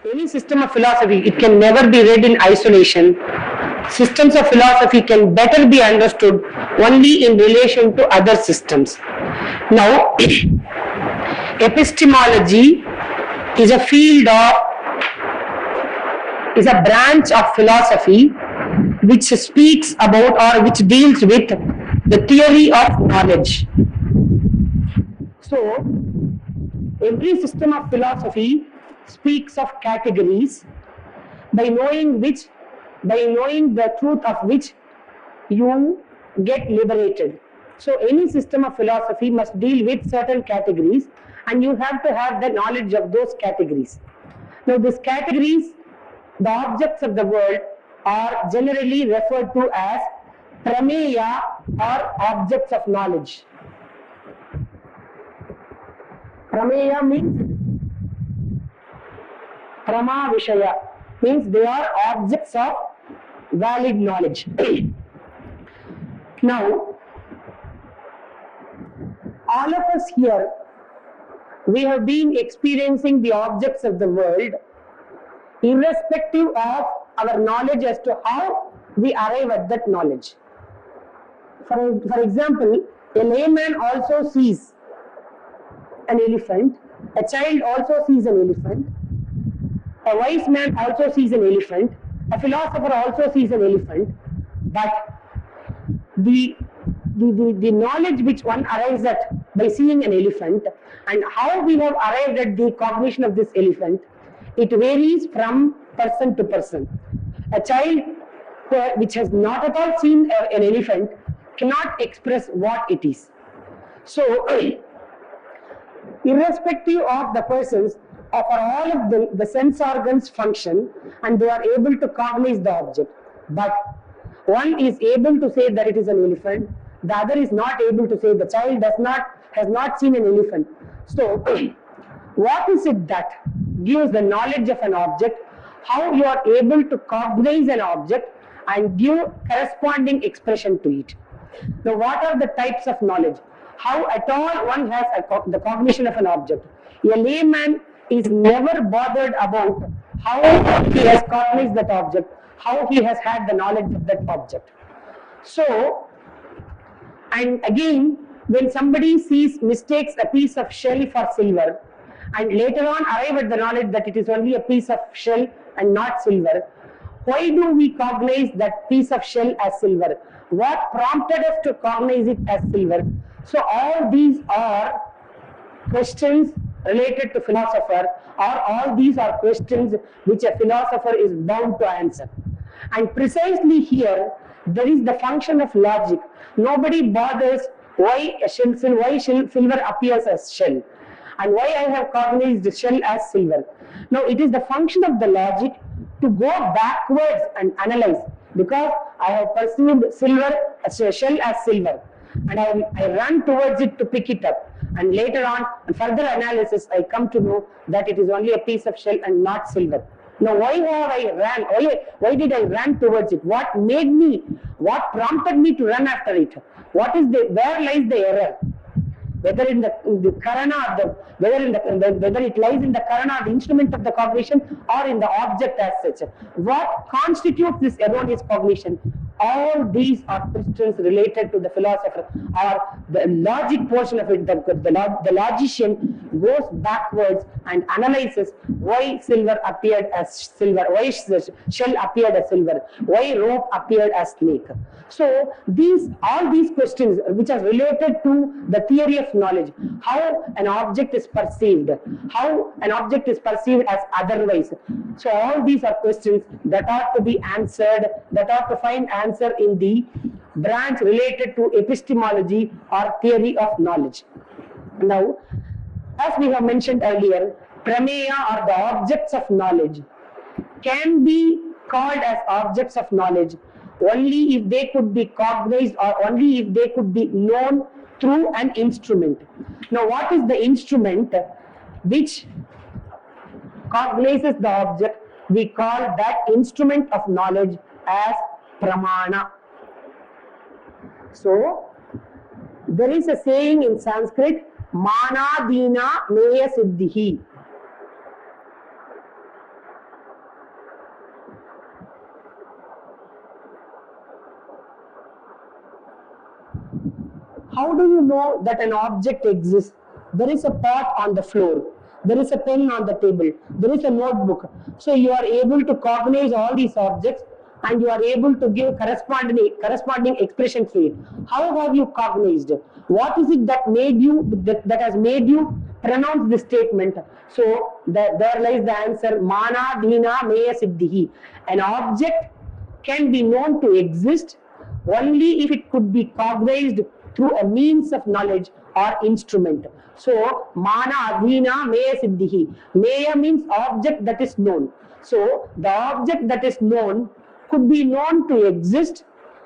Any system of philosophy, it can never be read in isolation. Systems of philosophy can better be understood only in relation to other systems. Now, epistemology is a field of, is a branch of philosophy which speaks about or which deals with the theory of knowledge. So, every system of philosophy speaks of categories by knowing the truth of which you get liberated. So any system of philosophy must deal with certain categories and you have to have the knowledge of those categories. Now these categories, the objects of the world, are generally referred to as prameya or objects of knowledge. Prameya means Prama Vishaya, means they are objects of valid knowledge. Now, all of us here, we have been experiencing the objects of the world irrespective of our knowledge as to how we arrive at that knowledge. For example, a layman also sees an elephant, a child also sees an elephant, a wise man also sees an elephant, a philosopher also sees an elephant, but the knowledge which one arrives at by seeing an elephant and how we have arrived at the cognition of this elephant, it varies from person to person. A child which has not at all seen an elephant cannot express what it is. So, irrespective of the persons, for all of the sense organs function and they are able to cognize the object. But one is able to say that it is an elephant, the other is not able to say. The child has not seen an elephant. So, what is it that gives the knowledge of an object? How you are able to cognize an object and give corresponding expression to it. Now, what are the types of knowledge? How at all one has the cognition of an object? A layman is never bothered about how he has cognized that object, how he has had the knowledge of that object. So, and again, when somebody mistakes a piece of shell for silver and later on arrive at the knowledge that it is only a piece of shell and not silver, why do we cognize that piece of shell as silver? What prompted us to cognize it as silver? So all these are questions related to philosopher, or all these are questions which a philosopher is bound to answer. And precisely here, there is the function of logic. Nobody bothers why silver appears as shell and why I have cognized the shell as silver. Now, it is the function of the logic to go backwards and analyze, because I have perceived silver as a shell as silver and I run towards it to pick it up, and later on in further analysis I come to know that it is only a piece of shell and not silver. Now, why did I run towards it? What prompted me to run after it? Where lies the error? Whether in the karana, whether it lies in the karana, the instrument of the cognition, or in the object as such. What constitutes this erroneous cognition? All these are questions related to the philosopher, or the logic portion of it. The logician goes backwards and analyzes why silver appeared as silver, why shell appeared as silver, why rope appeared as snake. So all these questions which are related to the theory of knowledge, how an object is perceived, as otherwise. So all these are questions that are to be answered, that are to find answer in the branch related to epistemology or theory of knowledge. Now, as we have mentioned earlier, prameya or the objects of knowledge can be called as objects of knowledge only if they could be cognized, or only if they could be known through an instrument. Now, what is the instrument which cognizes the object? We call that instrument of knowledge as pramana. So, there is a saying in Sanskrit, manadina neya siddhihi. How do you know that an object exists? There is a pot on the floor. There is a pen on the table. There is a notebook. So you are able to cognize all these objects and you are able to give corresponding expressions to it. How have you cognized? What is it that made you that has made you pronounce this statement? So there lies the answer: Mana Dina Meya Siddhihi. An object can be known to exist only if it could be cognized through a means of knowledge or instrument. So, mana adhina meya siddhihi. Meya means object that is known. So, the object that is known could be known to exist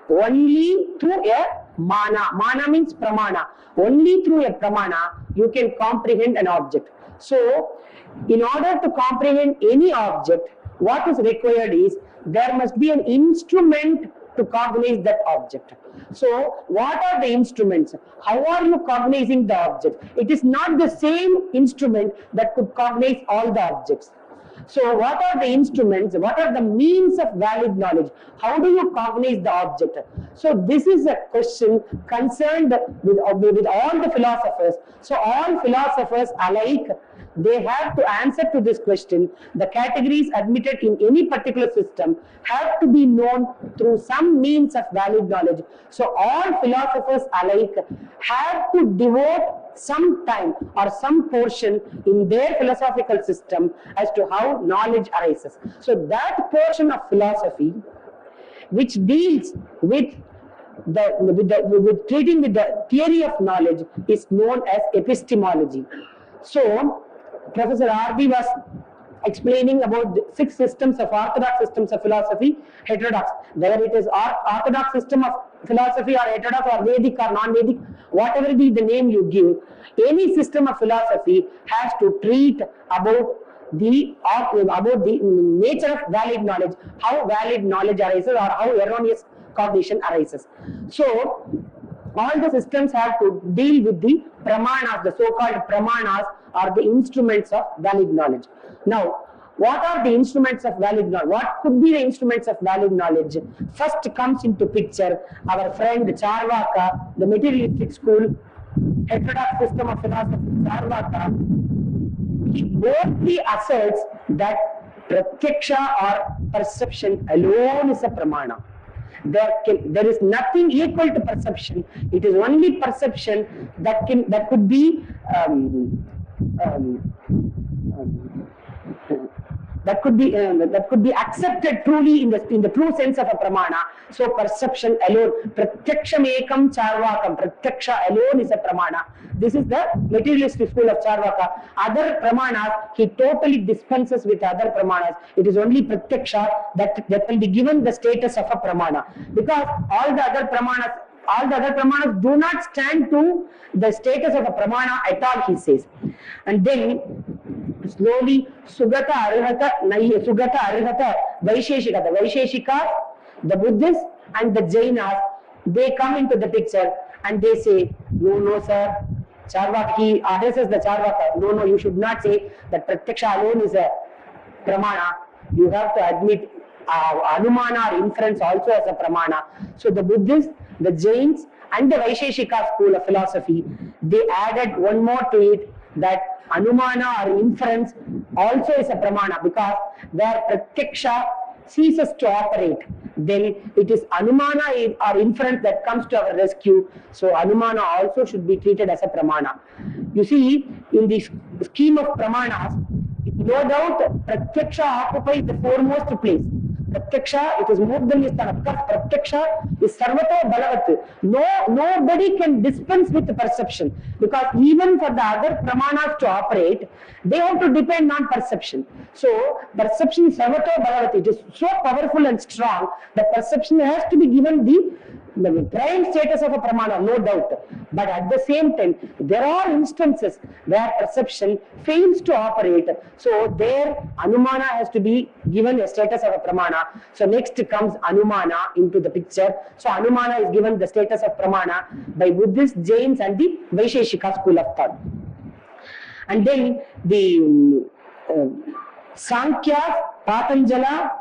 only through a mana. Mana means pramana. Only through a pramana you can comprehend an object. So, in order to comprehend any object, what is required is there must be an instrument to cognize that object. So, what are the instruments? How are you cognizing the object? It is not the same instrument that could cognize all the objects. So, what are the instruments? What are the means of valid knowledge? How do you cognize the object? So, this is a question concerned with all the philosophers. So, all philosophers alike, they have to answer to this question. The categories admitted in any particular system have to be known through some means of valid knowledge. So all philosophers alike have to devote some time or some portion in their philosophical system as to how knowledge arises. So that portion of philosophy which deals with treating with the theory of knowledge is known as epistemology. So Professor R.B. was explaining about the 6 systems of orthodox systems of philosophy, heterodox. Whether it is orthodox system of philosophy or heterodox or Vedic or non-Vedic, whatever be the name you give, any system of philosophy has to treat about the nature of valid knowledge, how valid knowledge arises or how erroneous cognition arises. So, all the systems have to deal with the pramanas, the so-called pramanas are the instruments of valid knowledge. Now, what are the instruments of valid knowledge? What could be the instruments of valid knowledge? First comes into picture our friend Charvaka, the materialistic school, heterodox system of philosophy, Charvaka. He boldly asserts that pratyaksha or perception alone is a pramana. There is nothing equal to perception. It is only perception that could be that could be accepted truly in the true sense of a pramana. So perception alone, pratyaksham ekam charvakam, pratyaksha alone is a pramana. This is the materialistic school of Charvaka. Other pramanas, he totally dispenses with other pramanas. It is only pratyaksha that can be given the status of a pramana, because all the other pramanas do not stand to the status of a pramana at all, he says. And then slowly Sugata Arhata Vaisheshika, the Vaisheshikas, the Buddhists and the Jainas, they come into the picture and they say, no sir, Charvaka, he addresses the Charvaka, no, you should not say that pratyaksha alone is a pramana. You have to admit anumana or inference also as a pramana. So the Buddhists, the Jains and the Vaisheshika school of philosophy, they added one more to it, that anumana or inference also is a pramana, because where pratyaksha ceases to operate, then it is anumana or inference that comes to our rescue. So anumana also should be treated as a pramana. You see, in the scheme of pramanas, no doubt pratyaksha occupies the foremost place. Pratyaksha, it is Mudanyastana, because pratyaksha is sarvato balavat. Nobody can dispense with the perception, because even for the other pramanas to operate, they have to depend on perception. So, perception is sarvato balavat. It is so powerful and strong that perception has to be given the prime status of a pramana, no doubt. But at the same time, there are instances where perception fails to operate. So there, anumana has to be given a status of a pramana. So next comes anumana into the picture. So anumana is given the status of pramana by Buddhists, Jains and the Vaisheshika school of thought. And then the Sankhya, Patanjala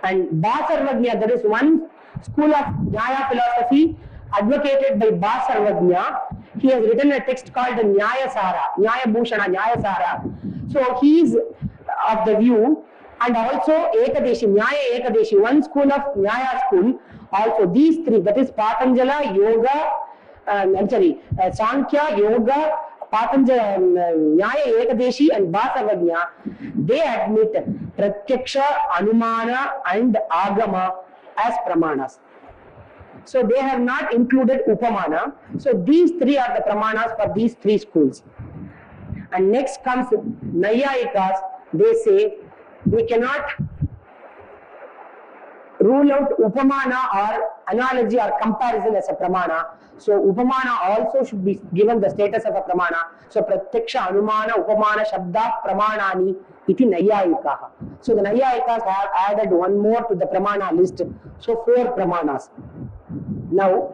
and Basarvajna, there is one school of Nyaya philosophy advocated by Basarvajna. He has written a text called the Nyayasara, Nyayabhushana, Nyayasara. So he is of the view, and also Ekadeshi, Nyaya Ekadeshi, one school of Nyaya school, also these three, that is Patanjala, Yoga, Sankhya, Yoga, Patanjala, Nyaya Ekadeshi and Basavagnya, they admit Pratyaksha, Anumana and Agama as pramanas. So they have not included Upamana. So these three are the pramanas for these three schools. And next comes Nayayikas. They say we cannot rule out Upamana or analogy or comparison as a pramana. So Upamana also should be given the status of a pramana. So Pratyaksha, Anumana, Upamana, Shabda, Pramanani, iti Nayayikaha. So the Nayayikas have added one more to the pramana list. So 4 pramanas. Now,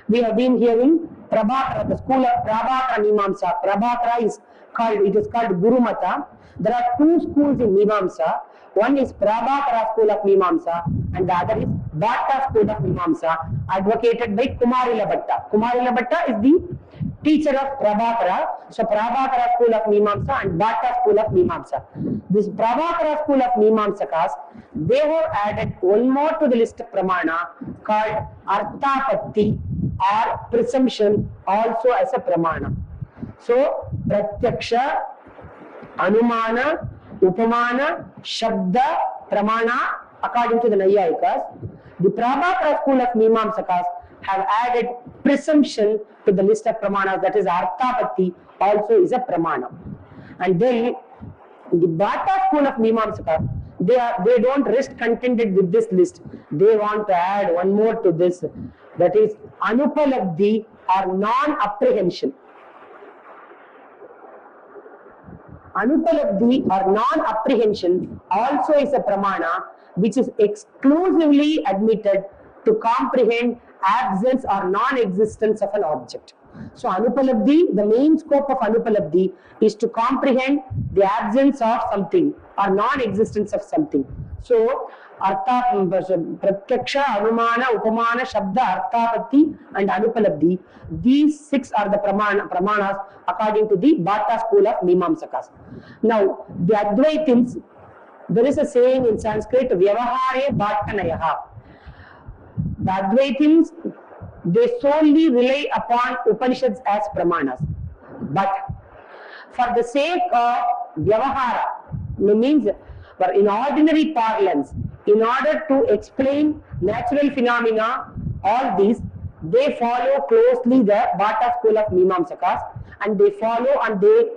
we have been hearing Prabhakara, the school of Prabhakara Mimamsa. Prabhakara is called Guru Mata. There are 2 schools in Mimamsa. One is Prabhakara school of Mimamsa and the other is Bhatta school of Mimamsa, advocated by Kumarila Bhatta. Kumarila Bhatta is the teacher of Prabhakara. So Prabhakara school of Mimamsa and Bhatta school of Mimamsa. This Prabhakara school of Mimamsakas, they have added one more to the list of pramana called Arthapatti or presumption, also as a pramana. So Pratyaksha, Anumana, Upamana, Shabda, Pramana, according to the Nayayikas. The Prabhakara school of Mimamsakas have added presumption to the list of pramanas, that is Arthapatti also is a pramana. And then the Bhatta school of Mimamsakas, they don't rest contented with this list. They want to add one more to this, that is Anupalabdhi or non-apprehension. Anupalabdhi or non-apprehension also is a pramana which is exclusively admitted to comprehend absence or non-existence of an object. So Anupalabdhi, the main scope of Anupalabdhi is to comprehend the absence of something or non-existence of something. So Artha, Pratyaksha, Anumana, Upamana, Shabda, Arthapatti and Anupalabdhi, these 6 are the pramanas according to the Bhatta school of Mimamsakas. Now the Advaitins, there is a saying in Sanskrit, Vyavahare Bhattanayaha. The Advaitins, they solely rely upon Upanishads as pramanas. But for the sake of Vyavahara, means for in ordinary parlance, in order to explain natural phenomena, all these, they follow closely the Bhatta school of Mimamsakas, and they follow and they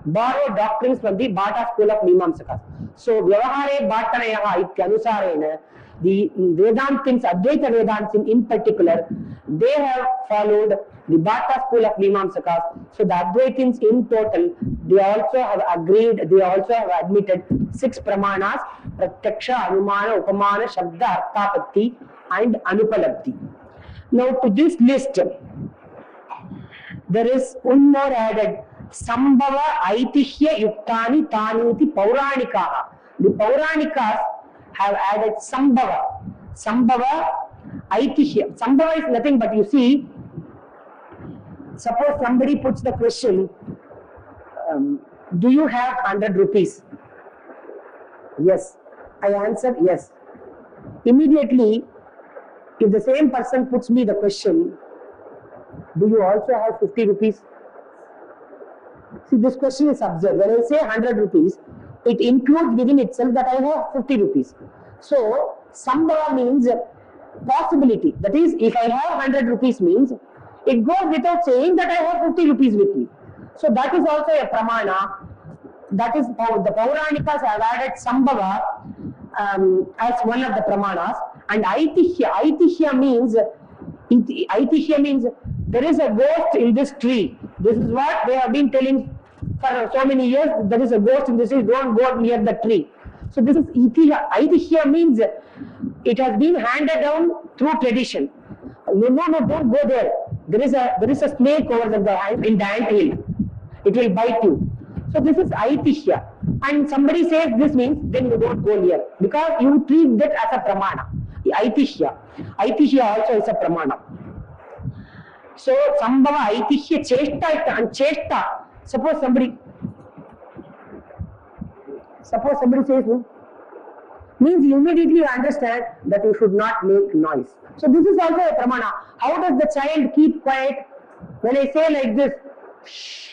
borrow doctrines from the Bhatta school of Mimamsakas. So, Vyavahare Bhattanayaha ityanusarena, the Vedantins, Advaita Vedantins in particular, they have followed the Bhatta school of Mimamsakas. So the Advaitins in total, they also have agreed, they also have admitted 6 pramanas, Pratyaksha, Anumana, Upamana, Shabda, Arthapatti and Anupalabdhi. Now to this list, there is one more added, Sambhava Aitihya Yuktani Taniti Pauranikaha. The Pauranikas have added Sambhava. Sambhava Aitihya. Sambhava is nothing but, you see, suppose somebody puts the question, do you have 100 rupees? Yes. I answer yes. Immediately, if the same person puts me the question, do you also have 50 rupees? See, this question is observed. When I say 100 rupees, it includes within itself that I have 50 rupees. So, Sambhava means possibility. That is, if I have 100 rupees means, it goes without saying that I have 50 rupees with me. So, that is also a pramana. That is, the Pauranikas have added Sambhava as one of the pramanas. And Aitihya means there is a ghost in this tree. This is what they have been telling for so many years. There is a ghost in this tree, don't go near the tree. So this is Aitihya. Aitihya means it has been handed down through tradition. No, don't go there. There is a snake over there in the anthill. It will bite you. So this is Aitihya. And somebody says this means, then you don't go near. Because you treat that as a pramana. Aitihya. Aitihya also is a pramana. So Sambhava, Aitihya, Cheshta and Cheshta. Suppose somebody says no, means you immediately understand that you should not make noise. So this is also a pramana. How does the child keep quiet? When I say like this, shh,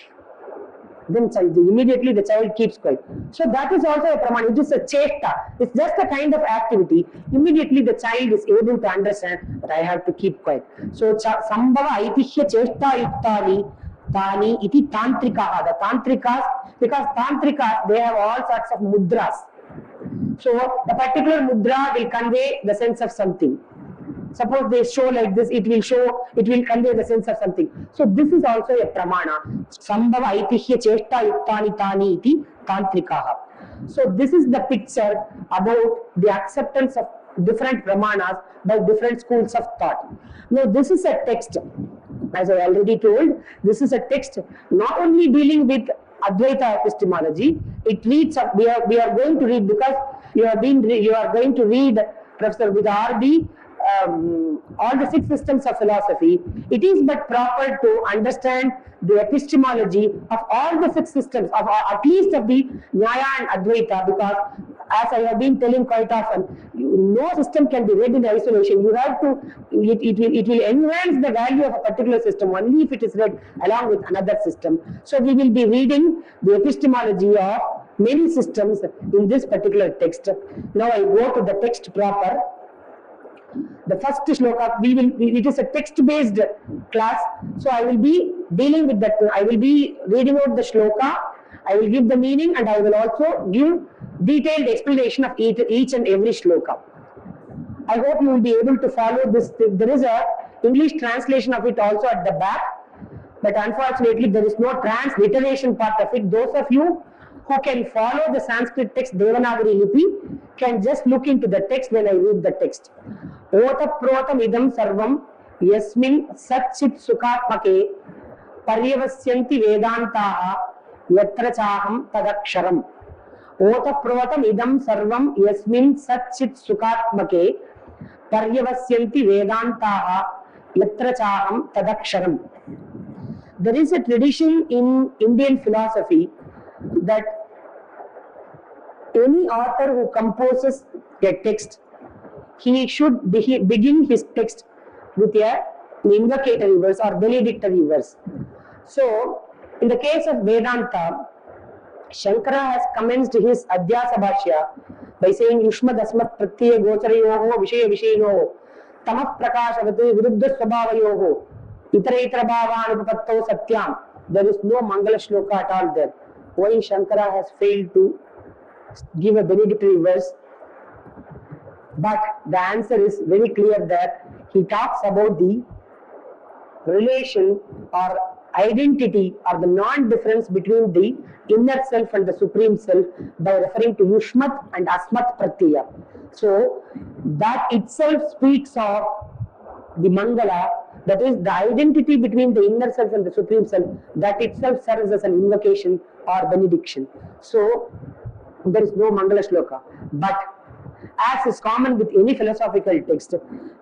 then immediately the child keeps quiet. So that is also a pramana. It is a cheshta. It's just a kind of activity. Immediately the child is able to understand that I have to keep quiet. So Sambhava Aitihya Cheshta Yuktani Tani iti Tantrikaha. The Tantrikas, because Tantrikas, they have all sorts of mudras. So the particular mudra will convey the sense of something. Suppose they show like this, it will convey the sense of something. So this is also a pramana. Sambhava Aitihya Cheshta Yuktani Tani iti Tantrikaha. So this is the picture about the acceptance of different pramanas by different schools of thought. Now this is a text. As I already told, this is a text not only dealing with Advaita epistemology. It reads. We are going to read, because you are going to read Professor Vidarbhi, all the 6 systems of philosophy. It is but proper to understand the epistemology of all the 6 systems, of at least of the Nyaya and Advaita, because as I have been telling quite often, no system can be read in isolation. You have to, it will enhance the value of a particular system only if it is read along with another system. So we will be reading the epistemology of many systems in this particular text. Now I go to the text proper. The first shloka, it is a text-based class, so I will be dealing with that. I will be reading out the shloka, I will give the meaning, and I will also give detailed explanation of each and every shloka. I hope you will be able to follow this. There is a English translation of it also at the back, but unfortunately there is no transliteration part of it. Those of you who can follow the Sanskrit text Devanagari Lipi can just look into the text when I read the text. Otaprotam idam sarvam yasmin satchit sukatmake paryavasyanti vedantaha yatra chaham tadaksharam. Otaprotam idam sarvam yasmin satchit sukatmake paryavasyanti vedantaha yatra chaham tadaksharam. There is a tradition in Indian philosophy that any author who composes a text, he should begin his text with an invocatory verse or benedictory verse. So, in the case of Vedanta, Shankara has commenced his Adhyasa Bhashya by saying Yushmad Asmat Pratyaya Gocharayoho Vishaya Vishayinoho Tamah Prakashavati Viruddha Swabhavayoho Itara Itara Bhavanupapattho Satyam. There is no Mangala Shloka at all there. Why Shankara has failed to give a benedictory verse? But the answer is very clear that he talks about the relation or identity or the non-difference between the inner self and the supreme self by referring to Yushmat and Asmat Pratyaya. So that itself speaks of the Mangala, that is the identity between the inner self and the supreme self, that itself serves as an invocation or benediction. So there is no Mangala Shloka. But as is common with any philosophical text,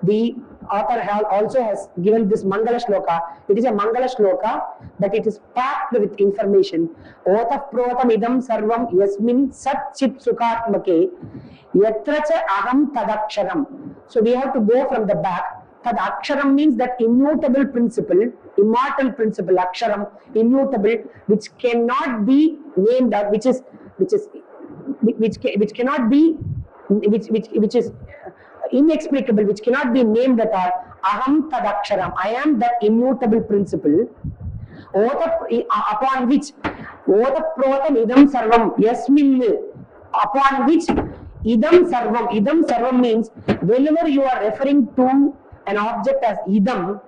the author also has given this Mangala Shloka. It is a Mangala Shloka, but it is packed with information. Otah protam idam sarvam yasmin sat chit sukatmake yatra cha aham tadaksharam. So we have to go from the back. Tadaksharam means that immutable principle, immortal principle, aksharam, immutable, which cannot be named or which cannot be, which is inexplicable, which cannot be named at all. Aham tadaksharam. I am the immutable principle. Upon which Otaprotam idam sarvam yasmin, upon which idam sarvam means whenever you are referring to an object as idam,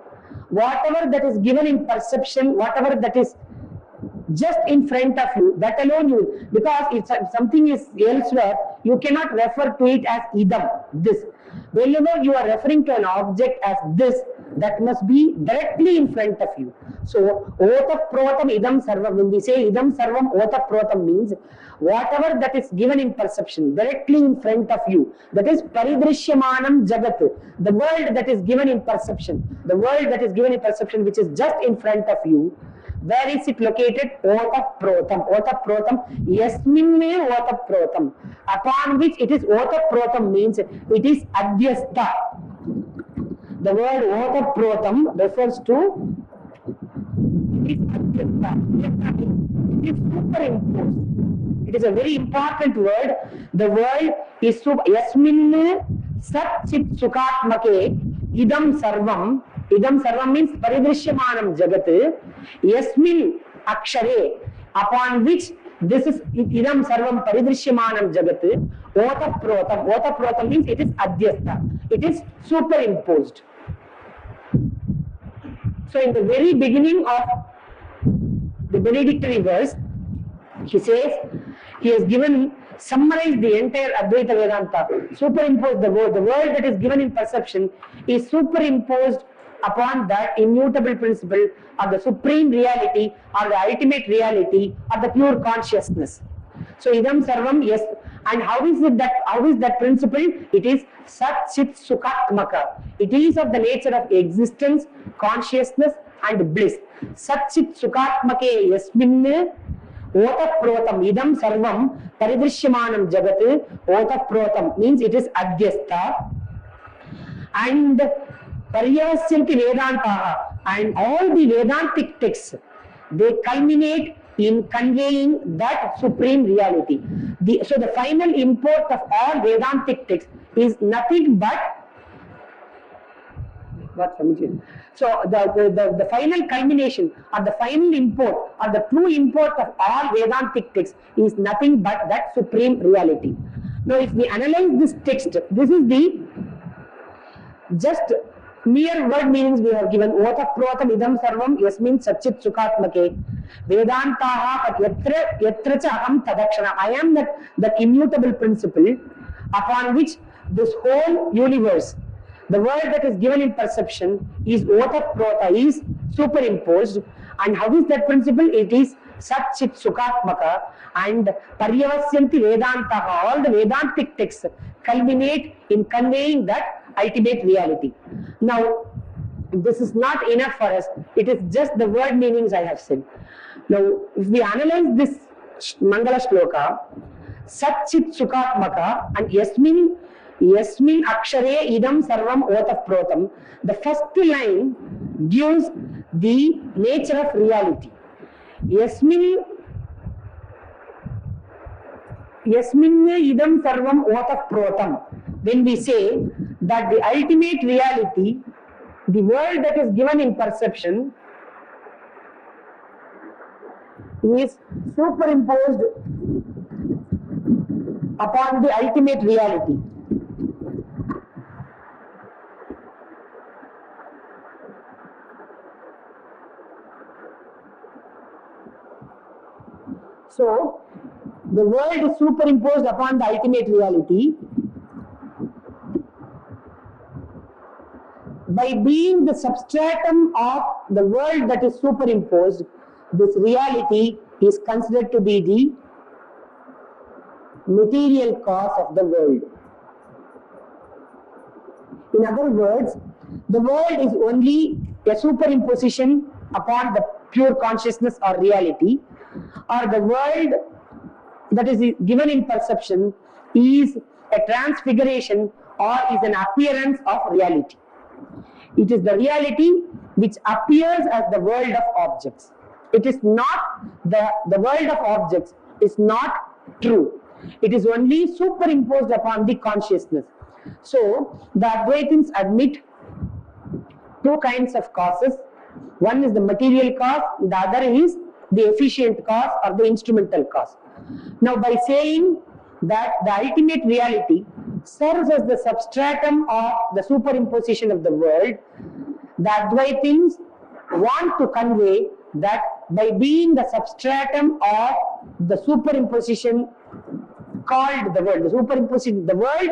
whatever that is given in perception, whatever that is just in front of you, that alone you, because if something is elsewhere, you cannot refer to it as idam, this. Whenever you are referring to an object as this, that must be directly in front of you. So, Otaprotam idam sarvam. When we say idam sarvam Otaprotam means whatever that is given in perception directly in front of you. That is Paridrishyamanam Jagat. The world that is given in perception. The world that is given in perception which is just in front of you. Where is it located? Otaprotam. Otaprotam. Yasminne Otaprotam. Upon which it is Otaprotam means it is Adhyastha. The word Otaprotam refers to it is Adhyastha. It is superimposed. It is a very important word. The word is Yasminne Sat Chit Sukatmake Idam Sarvam. Idam sarvam means paridrishyamanam jagat. Yasmin akshare, upon which this is idam sarvam paridrishyamanam jagat. Otaprotam. Otaprotam means it is adhyastha. It is superimposed. So in the very beginning of the benedictory verse, he says, he has summarized the entire Advaita Vedanta, superimposed the world. The world that is given in perception is superimposed upon that immutable principle or the supreme reality or the ultimate reality or the pure consciousness. So idam sarvam, yes. And how is that principle? It is Sat Chit Sukatmaka. It is of the nature of existence, consciousness and bliss. Sat Chit Sukatmake Yasminne Otaprotam idam sarvam paridrishyamanam jagat. Otaprotam means it is adhyastha. And Paryavasyanti Vedantaha, and all the Vedantic texts, they culminate in conveying that supreme reality. So the final import of all Vedantic texts is nothing but so the final culmination or the final import or the true import of all Vedantic texts is nothing but that supreme reality. Now if we analyze this text, this is the just mere word meanings we have given. Otaprotam idam sarvam yasmin satchit sukatmake Vedantaha yatra cha aham tadakshana. I am that immutable principle upon which this whole universe, the world that is given in perception, is Otaprota, is superimposed. And how is that principle? It is Sat Chit Sukatmaka and Paryavasyanti Vedantaha. All the Vedantic texts culminate in conveying that ultimate reality. Now, this is not enough for us. It is just the word meanings I have said. Now, if we analyze this Mangala Shloka, Sat Chit Sukatmaka and Yasmin Akshare Idam Sarvam Otaprotam, the first line gives the nature of reality. Yasmin Idam Sarvam Otaprotam. When we say that the ultimate reality, the world that is given in perception, is superimposed upon the ultimate reality. So, the world is superimposed upon the ultimate reality by being the substratum of the world that is superimposed. This reality is considered to be the material cause of the world. In other words, the world is only a superimposition upon the pure consciousness or reality, or the world that is given in perception is a transfiguration or is an appearance of reality. It is the reality which appears as the world of objects. It is not the world of objects is not true. It is only superimposed upon the consciousness. So, the Advaitins admit two kinds of causes. One is the material cause, the other is the efficient cause or the instrumental cause. Now, by saying that the ultimate reality serves as the substratum of the superimposition of the world, the Advaitins want to convey that by being the substratum of the superimposition called the world, the world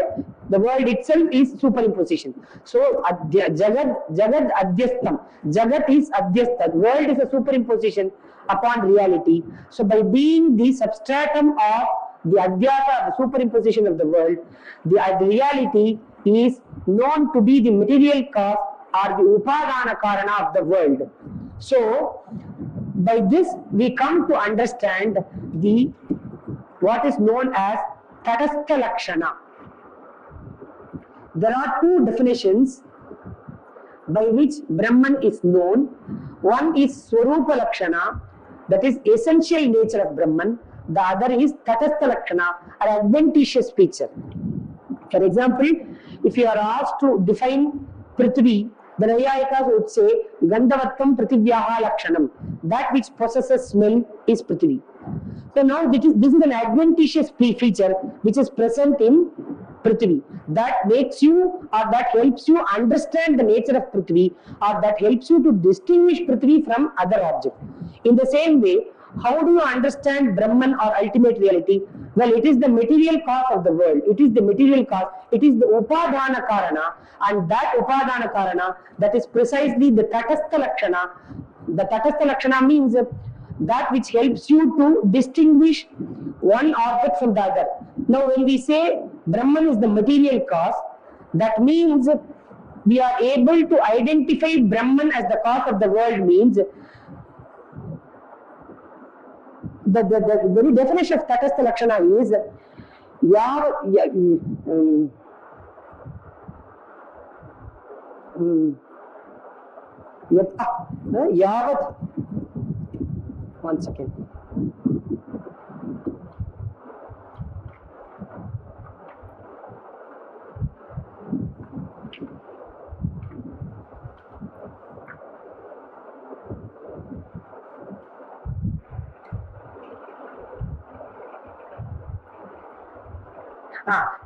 The world itself is superimposition. So Jagad Adhyastam. Jagat is Adhyastha. World is a superimposition upon reality. So by being the substratum of the Adhyasa, the superimposition of the world, the reality is known to be the material cause or the Upadana Karana of the world. So by this we come to understand what is known as Tatastha Lakshana. There are two definitions by which Brahman is known. One is Swarupa Lakshana, that is essential nature of Brahman. The other is Tatastha Lakshana, or adventitious feature. For example, if you are asked to define Prithvi, the Nayayikas would say Gandhavattam Prithivyaha Lakshanam. That which possesses smell is Prithvi. So now this is an adventitious feature which is present in Prithvi. That makes you, or that helps you understand the nature of Prithvi, or that helps you to distinguish Prithvi from other objects. In the same way, how do you understand Brahman or ultimate reality? Well, it is the material cause of the world. It is the material cause. It is the Upadana Karana, and that Upadana Karana, that is precisely the Tatastha Lakshana. The Tatastha Lakshana means that which helps you to distinguish one object from the other. Now, when we say Brahman is the material cause, that means we are able to identify Brahman as the cause of the world. Means the very definition of Tatastha Lakshana is Yavat. One second.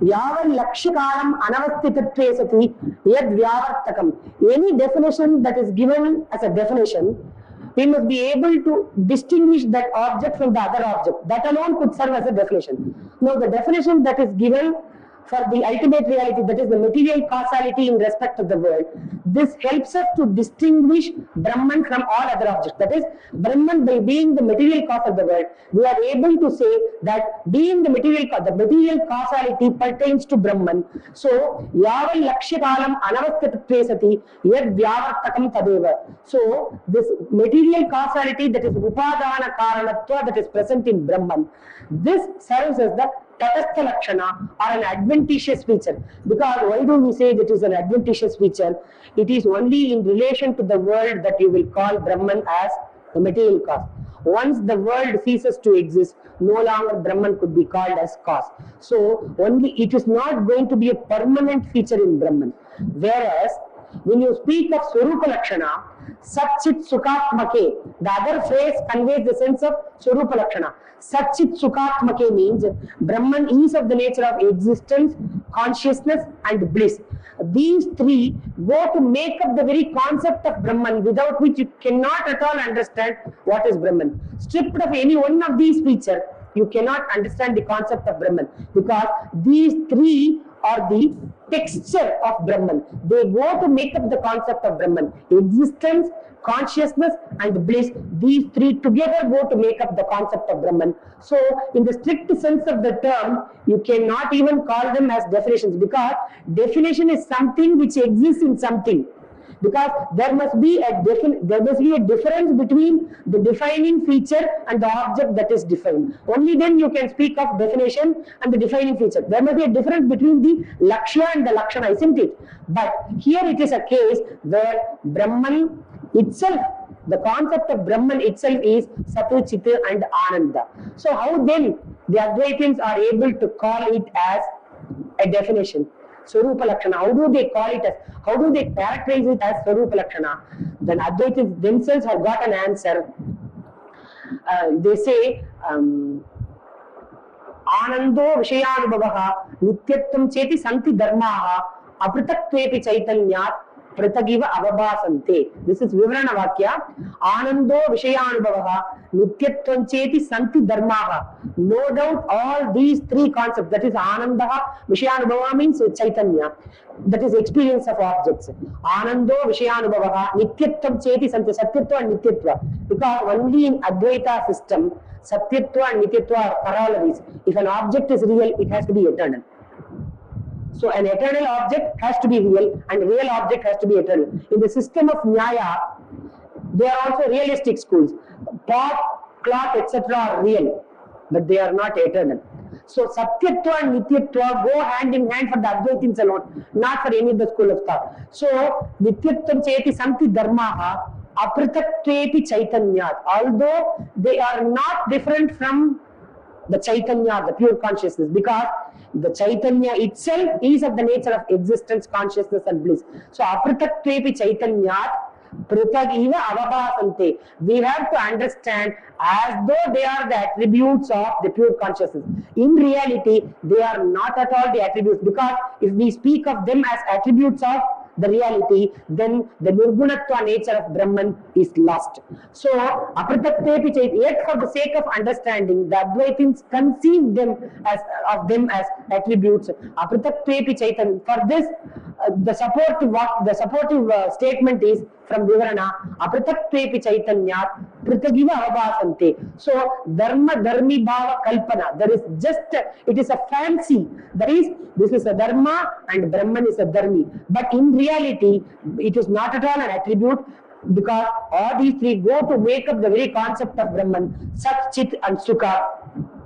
Yavan Lakshikalam Anavasthitatve Sati Yad Vyavartakam. Any definition that is given as a definition, we must be able to distinguish that object from the other object. That alone could serve as a definition. Now, the definition that is given for the ultimate reality, that is the material causality in respect of the world, this helps us to distinguish Brahman from all other objects. That is, Brahman, by being the material cause of the world, we are able to say that being the material causality pertains to Brahman. So, Yaval Lakshikalam Anavasthitatve Sati Yad Vyavartakam Tadeva. So, this material causality, that is Upadana Karanatva, that is present in Brahman, this serves as the Tatastha Lakshana, or an adventitious feature. Because why do we say it is an adventitious feature? It is only in relation to the world that you will call Brahman as the material cause. Once the world ceases to exist, no longer Brahman could be called as cause. So only it is not going to be a permanent feature in Brahman. Whereas when you speak of Swarupa Lakshana, Satchit Sukatmake, the other phrase conveys the sense of Swarupa Lakshana. Satchit Sukatmake means Brahman is of the nature of existence, consciousness and bliss. These three go to make up the very concept of Brahman, without which you cannot at all understand what is Brahman. Stripped of any one of these features, you cannot understand the concept of Brahman, because these three are the texture of Brahman. They go to make up the concept of Brahman. Existence, consciousness and bliss, these three together go to make up the concept of Brahman. So in the strict sense of the term, you cannot even call them as definitions, because definition is something which exists in something. Because there must be a difference between the defining feature and the object that is defined. Only then you can speak of definition and the defining feature. There must be a difference between the Lakshya and the Lakshana, isn't it? But here it is a case where Brahman itself, the concept of Brahman itself is Sattva, Chitta and Ananda. So how then the Advaitins are able to call it as a definition? Swarupa Lakshana, how do they call it as, how do they characterize it as Swarupa Lakshana? Then Advaitins themselves have got an answer. They say, Anando Vishayanubhavaha Nityatvam Cheti Santi Dharmaha Apritakvepi Chaitanyat pratagiva avabhasante. This is Vivarana Vakya. Anando Vishayanubhavaha Nityatvam cheti santi dharmaha. No doubt all these three concepts, that is Anandaha, Vishayanubhava means Chaitanya, that is experience of objects. Anando Vishayanubhavaha Nityatvam cheti santi, Satyatva and Nityatva. Because only in Advaita system, Satyatva and Nityatva are corollaries. If an object is real, it has to be eternal. So an eternal object has to be real and a real object has to be eternal. In the system of Nyaya, they are also realistic schools. Pot, cloth, etc. are real, but they are not eternal. So Satyatva and Nityatva go hand in hand for the Advaitins alone, not for any of the school of thought. So Nityatvam cheti santi dharmaha aprataktepi chaitanyat. Although they are not different from the Chaitanya, the pure consciousness, because the Chaitanya itself is of the nature of existence, consciousness and bliss. So aprataktepi chaitanyat pritag eva avabhasante. We have to understand as though they are the attributes of the pure consciousness. In reality, they are not at all the attributes, because if we speak of them as attributes of the reality, then the nirgunatva nature of Brahman is lost. So, aprataktepi chait, yet for the sake of understanding, the Advaitins conceive them as attributes. Aprataktepi chaitan. For this, the supportive statement is from Vivarana, aprataktepi chaitanyat pritagiva avabhasante. So, dharma dharmi bhava kalpana. There is just, it is a fancy. There is, this is a dharma and Brahman is a dharmi. But in reality, it is not at all an attribute, because all these three go to make up the very concept of Brahman, Sat, Chit and Sukha,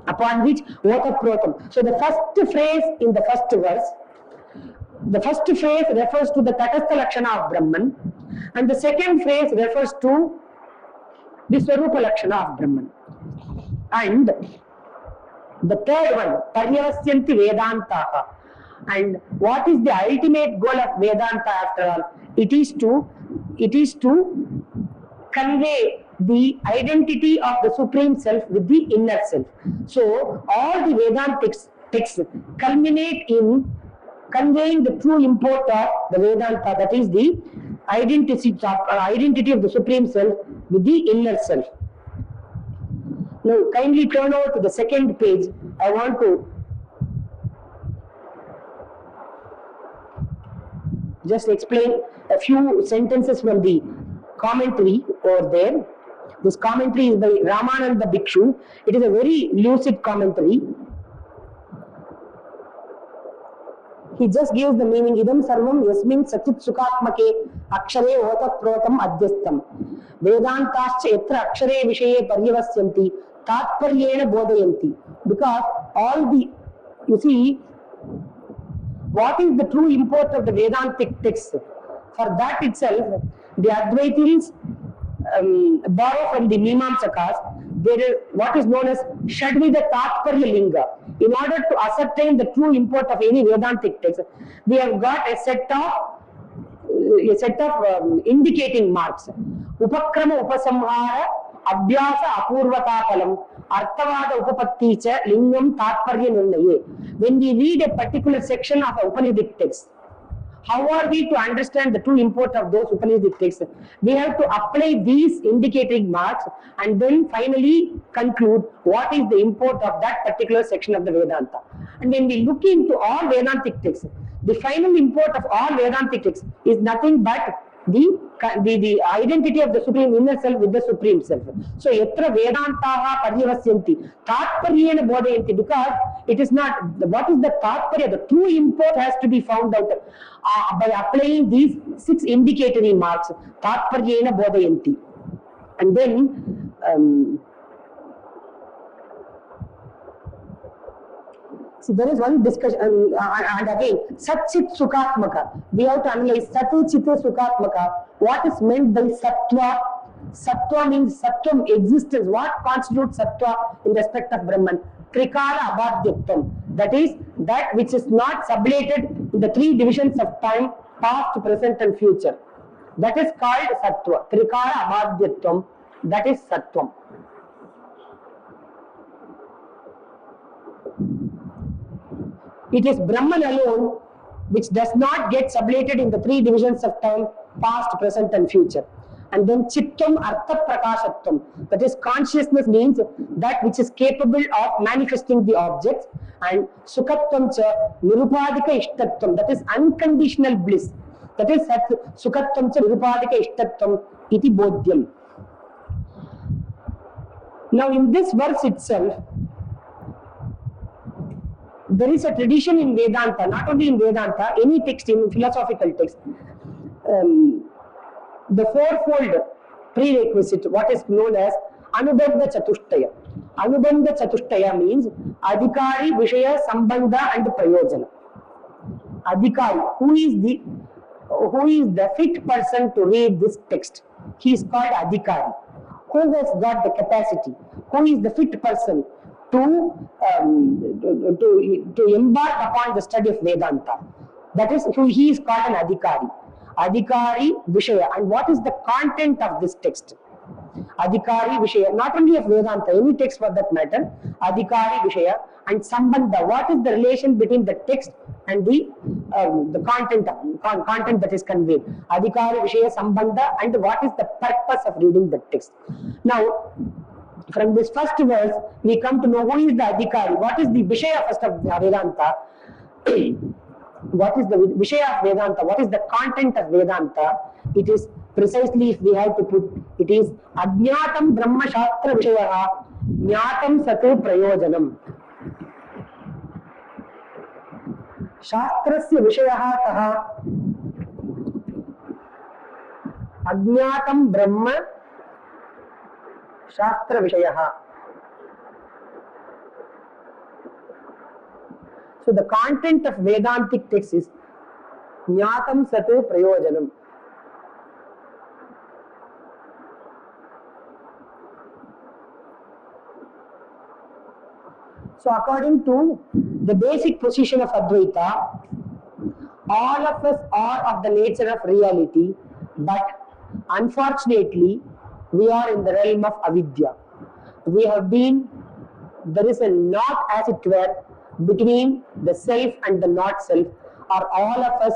upon which Otaprotam. So the first phrase in the first verse, the first phrase refers to the Tatastha Lakshana of Brahman, and the second phrase refers to the Swarupa Lakshana of Brahman. And the third one, Paryavasyanti Vedantaha. And what is the ultimate goal of Vedanta after all? It is to convey the identity of the Supreme Self with the inner self. So all the Vedanta texts culminate in conveying the true import of the Vedanta, that is the identity of the Supreme Self with the inner self. Now kindly turn over to the second page. I want to just explain a few sentences from the commentary over there. This commentary is by Ramananda Bhikshu. It is a very lucid commentary. He just gives the meaning. Idam sarvam yasmin sachit sukhatmake akshare otaprotam adhyastam. Vedantascha etra akshare vishaye paryavasyanti tatparyena bodhayanti. Because all the, you see, what is the true import of the Vedantic text? For that itself, the Advaitins borrow from the Mimamsakas. There is what is known as Shadvida Tatparya Linga. In order to ascertain the true import of any Vedantic text, we have got a set of indicating marks. Upakrama Upasamhara Abhyasa Apurvatapalam Arthavada Upapatticha Lingam Tatparya Nirnaye. When we read a particular section of an Upanishadic text, how are we to understand the true import of those Upanishadic texts? We have to apply these indicating marks and then finally conclude what is the import of that particular section of the Vedanta. And when we look into all Vedantic texts, the final import of all Vedantic texts is nothing but the identity of the Supreme Inner Self with the Supreme Self. So, Yatra Vedantaha Paryavasyanti Tatparyena Bodhayanti, because it is not, what is the Tatparya, the true import has to be found out by applying these 6 indicatory marks, Tatparyena Bodhayanti. And then, see, there is one discussion, and again, Sat Chit Sukhatmaka. We have to analyze Satu Chitta Sukhatmaka. What is meant by Sattva? Sattva means Sattvam, existence. What constitutes Sattva in respect of Brahman? Trikara Abhadyatvam. That is, that which is not sublated in the 3 divisions of time, past, present and future. That is called Sattva. Trikara Abhadyatvam. That is Sattvam. It is Brahman alone which does not get sublated in the 3 divisions of time, past, present and future. And then chittam artha prakashatvam, that is consciousness means that which is capable of manifesting the objects, and sukhatvam cha nirupadika ishtatvam, that is unconditional bliss, that is sukhatvam cha nirupadika ishtatvam iti bodhyam. Now in this verse itself there is a tradition in Vedanta, not only in Vedanta, any text, in philosophical text, the fourfold prerequisite, what is known as Anubandha Chatushtaya. Anubandha Chatushtaya means Adhikari, Vishaya, Sambandha and Prayojana. Adhikari, who is the fit person to read this text? He is called Adhikari. Who has got the capacity? Who is the fit person to embark upon the study of Vedanta? That is who he is called an Adhikari. Adhikari Vishaya. And what is the content of this text? Adhikari Vishaya, not only of Vedanta, any text for that matter. Adhikari Vishaya and Sambandha. What is the relation between the text and the content that is conveyed? Adhikari Vishaya Sambandha, and what is the purpose of reading the text? Now, from this first verse, we come to know who is the Adhikari. What is the Vishaya first of Vedanta? What is the Vishaya of Vedanta? What is the content of Vedanta? It is precisely, if we have to put, it is Ajnatam Brahma Shastra Vishayaha Jnatam Satu Prayojanam. Shastrasya Vishayaha Kaha Ajnatam Brahma Shastra Vishayaha. So the content of Vedantic text is Jnatam Satu Prayojanam. So according to the basic position of Advaita, all of us are of the nature of reality, but unfortunately we are in the realm of avidya. There is a knot, as it were, between the self and the not self, or all of us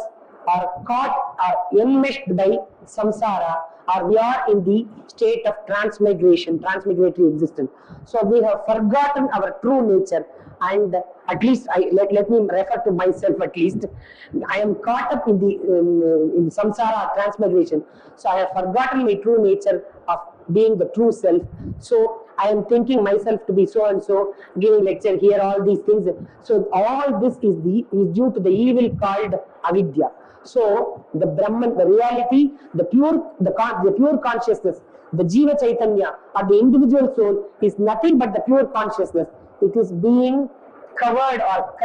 are caught, are enmeshed by samsara, or we are in the state of transmigratory existence. So we have forgotten our true nature, and at least let me refer to myself at least. I am caught up in the samsara transmigration. So I have forgotten my true nature of being the true self. So I am thinking myself to be so and so, giving lecture here, all these things. So all this is due to the evil called avidya. So the Brahman, the reality, the pure consciousness, the Jiva Chaitanya, or the individual soul, is nothing but the pure consciousness. It is being covered or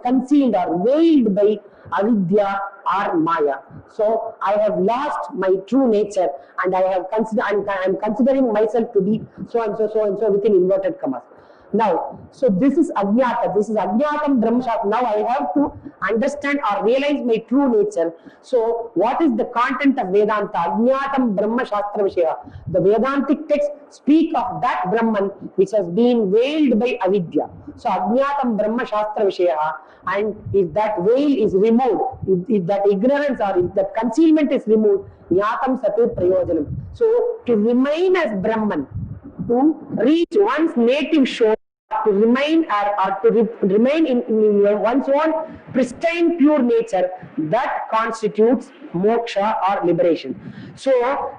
concealed or veiled by avidya or maya. So I have lost my true nature, and I am considering myself to be so and so within inverted commas. Now, so this is Ajnata, this is Ajnatam Brahma Shastra. Now I have to understand or realize my true nature. So what is the content of Vedanta? Ajnatam Brahma Shastra Vishaya. The Vedantic texts speak of that Brahman which has been veiled by avidya. So Ajnatam Brahma Shastra Vishaya, and if that veil is removed, if that ignorance or if that concealment is removed, Jnatam Satu Prayojanam. So to remain as Brahman, to reach one's native shore, to remain in one's own pristine pure nature, that constitutes moksha or liberation. So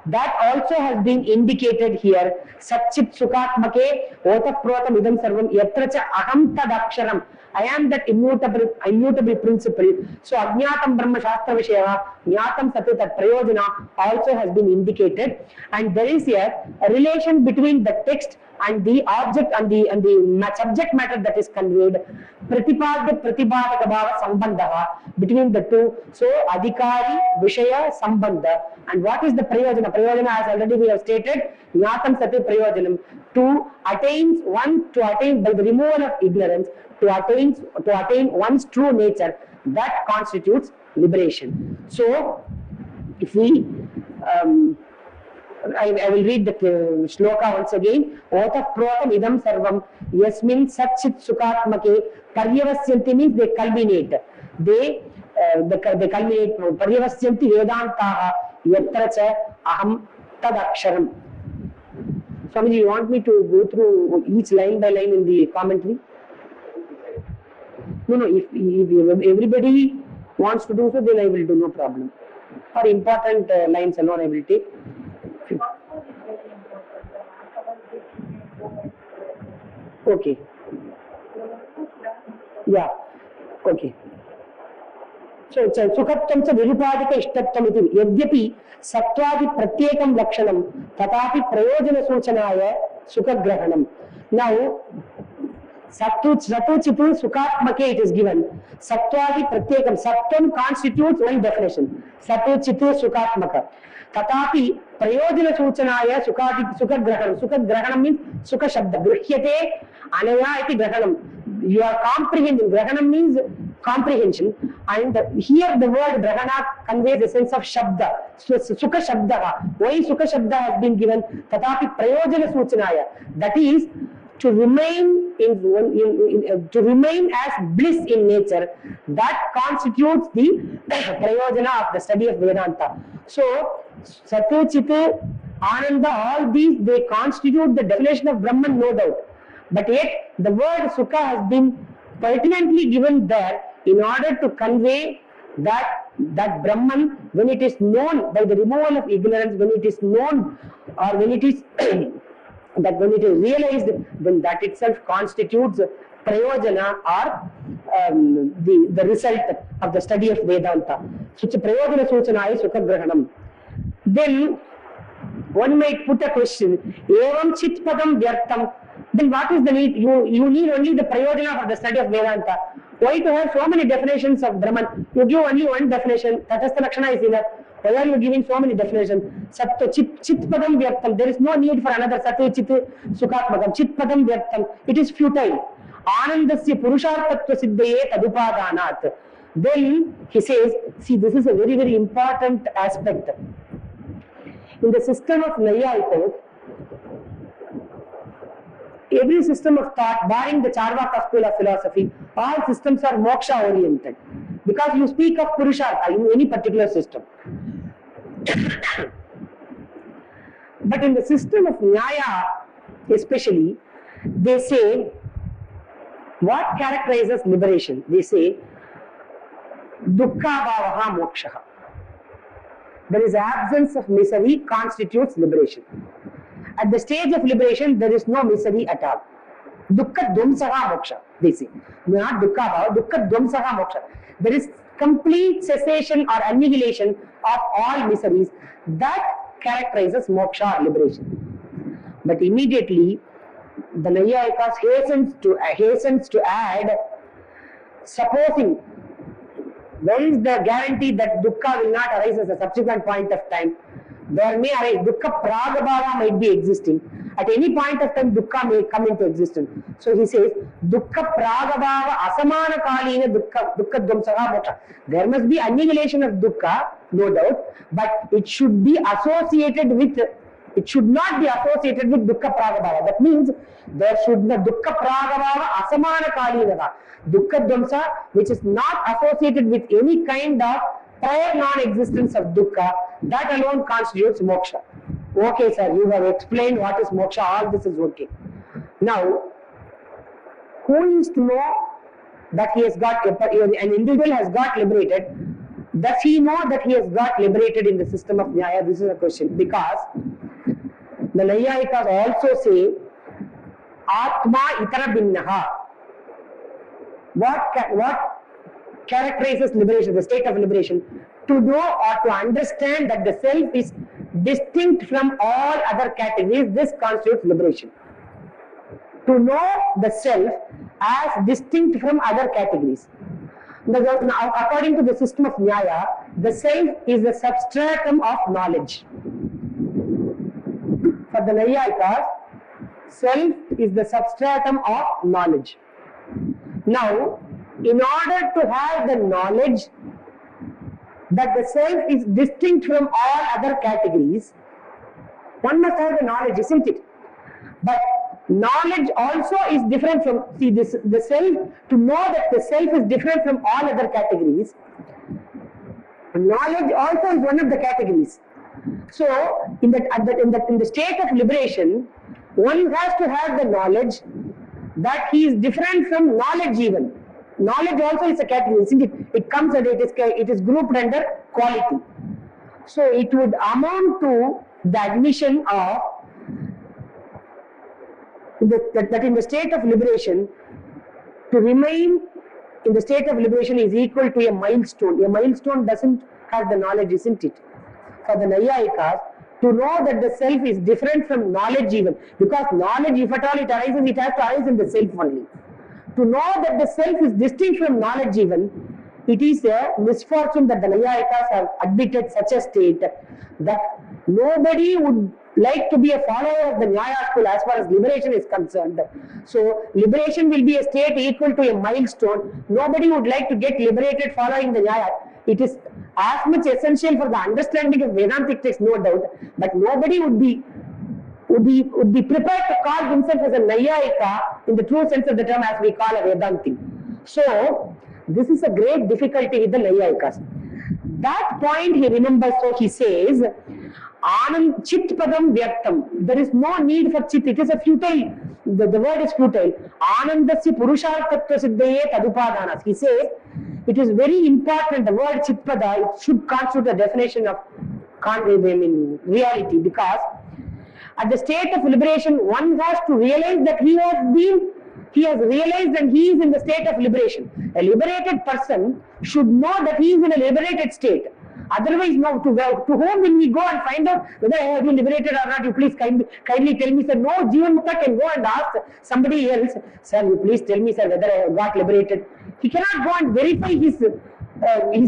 that also has been indicated here. Satchit Sukatmake Otaprotam Idam Sarvam Yatracha Aham Tadaksharam. I am that immutable principle. So Ajnatam Brahma Shastra Vishaya, Jnatam Satu, that Prayojana also has been indicated, and there is a relation between the text and the object and the subject matter that is conveyed. Pratipadya Pratibhadaka Bhava Sambandha, between the two. So Adhikari Vishaya Sambandha. And what is the Prayojana? Prayojana, as already we have stated, Jnatam Satu Prayojanam, to attain by the removal of ignorance, to attain one's true nature, that constitutes liberation. So if we I will read the shloka once again. Otah protam idam sarvam yasmin satchit sukatmake paryavasyanti, means they culminate. They culminate. Paryavasyanti vedantaha yatra cha aham tad aksharam. Swamiji, you want me to go through each line by line in the commentary? No, if everybody wants to do so, then I will do, no problem. For important lines alone I will take. Okay. Yeah. Okay. So sukhatvam cha virupadika ishtatvam iti yadyapi sattvaadi pratyekam lakshanam tatapi prayojana suchanaya sukhagrahanam. Now Satu Chitu Sukhatmake it is given. Sattvaadi Pratyekam. Sattvam constitutes one definition. Satu Chitu Sukhatmaka. Tatapi Prayojana Suchanaya Sukhagrahanam. Sukhagrahanam means Sukha Shabda. Grihyate Anaya iti Grahanam. You are comprehending. Grahanam means comprehension. And here the word Grahana conveys a sense of Shabda. So Sukha Shabda. Why Sukha Shabda has been given? Tatapi Prayojana Suchanaya. That is, to remain as bliss in nature, that constitutes the prayojana of the study of Vedanta. So Satya, Chitta, Ananda, all these, they constitute the definition of Brahman, no doubt. But yet the word Sukha has been pertinently given there in order to convey that Brahman, when it is known by the removal of ignorance, when it is known or when it is that when it is realized, then that itself constitutes prayojana or the result of the study of Vedanta. So prayojana suchanaya sukhagrahanam. Then one might put a question, evam chit padam vyartam. Then what is the need? You need only the prayojana for the study of Vedanta. Why to have so many definitions of Brahman? You give only one definition. Tatastha lakshana is enough. Why are you giving so many definitions? Satya chit padam vyartam. There is no need for another satya chit sukhatmakam. Chit padam vyartam. It is futile. Anandasya purushartatva siddhaye tadupadanat. Then he says, see, this is a very, very important aspect. In the system of Naiyayikas, every system of thought, barring the Charvaka school of philosophy, all systems are moksha oriented. Because you speak of Purushartha in any particular system. But in the system of Nyaya, especially, they say, what characterizes liberation? They say, dukkha bhavaha mokshaha. There is absence of misery constitutes liberation. At the stage of liberation, there is no misery at all. Dukkha dvamsaha moksha, they say. Not dukkha bhava, dukkha dvamsaha moksha. There is complete cessation or annihilation of all miseries. That characterizes moksha or liberation. But immediately, the Naiyayikas hastens to add, supposing, where is the guarantee that dukkha will not arise as a subsequent point of time? There may arise, dukkha pragabhava might be existing. At any point of time, dukkha may come into existence. So he says, dukkha pragabhava asamana kalina dukkha dvamsaha moksha. There must be annihilation of dukkha, no doubt, but it should be associated with, it should not be associated with dukkha pragabhava. That means there should be dukkha pragabhava asamana kalina. Dukkha dvamsa, which is not associated with any kind of prior non-existence of dukkha, that alone constitutes moksha. Okay, sir, you have explained what is moksha, all this is okay. Now, who is to know that he has got, an individual has got liberated? Does he know that he has got liberated in the system of Nyaya? This is a question. Because the Naiyayikas also say, Atma itara binnaha. What characterizes liberation, the state of liberation? To know or to understand that the self is distinct from all other categories, this constitutes liberation. To know the self as distinct from other categories. Now, according to the system of Nyaya, the self is the substratum of knowledge. For the Naiyayikas, self is the substratum of knowledge. Now, in order to have the knowledge that the self is distinct from all other categories, one must have the knowledge, isn't it? But knowledge also is different from, see, the self, to know that the self is different from all other categories, knowledge also is one of the categories. So in the state of liberation, one has to have the knowledge that he is different from knowledge even. Knowledge also is a category, isn't it? It comes and it is grouped under quality. So it would amount to the admission of that in the state of liberation, to remain in the state of liberation is equal to a milestone. A milestone doesn't have the knowledge, isn't it? For the Nayayikas, to know that the self is different from knowledge even, because knowledge, if at all it arises, it has to arise in the self only. To know that the self is distinct from knowledge even, it is a misfortune that the Nayayikas have admitted such a state that nobody would like to be a follower of the Nyaya school as far as liberation is concerned. So liberation will be a state equal to a milestone. Nobody would like to get liberated following the Nyaya. It is as much essential for the understanding of Vedantic text, no doubt, but nobody would be prepared to call himself as a Nayayika in the true sense of the term as we call a Vedanti. So this is a great difficulty with the Nayayikas. That point he remembers, so he says, Anand Chit Padam Vyaktam. There is no need for Chit. It is a futile. The word is futile. Anandasya Purusharthatva Siddhaye Tadupadanas. He says it is very important. The word Chit Pada, it should constitute a definition of reality, because at the state of liberation, one has to realize that he has realized and he is in the state of liberation. A liberated person should know that he is in a liberated state. Otherwise, no, to whom will we go and find out whether I have been liberated or not? You please kindly tell me, sir. No, Jivan Mukta can go and ask somebody else, sir, you please tell me, sir, whether I have got liberated. He cannot go and verify his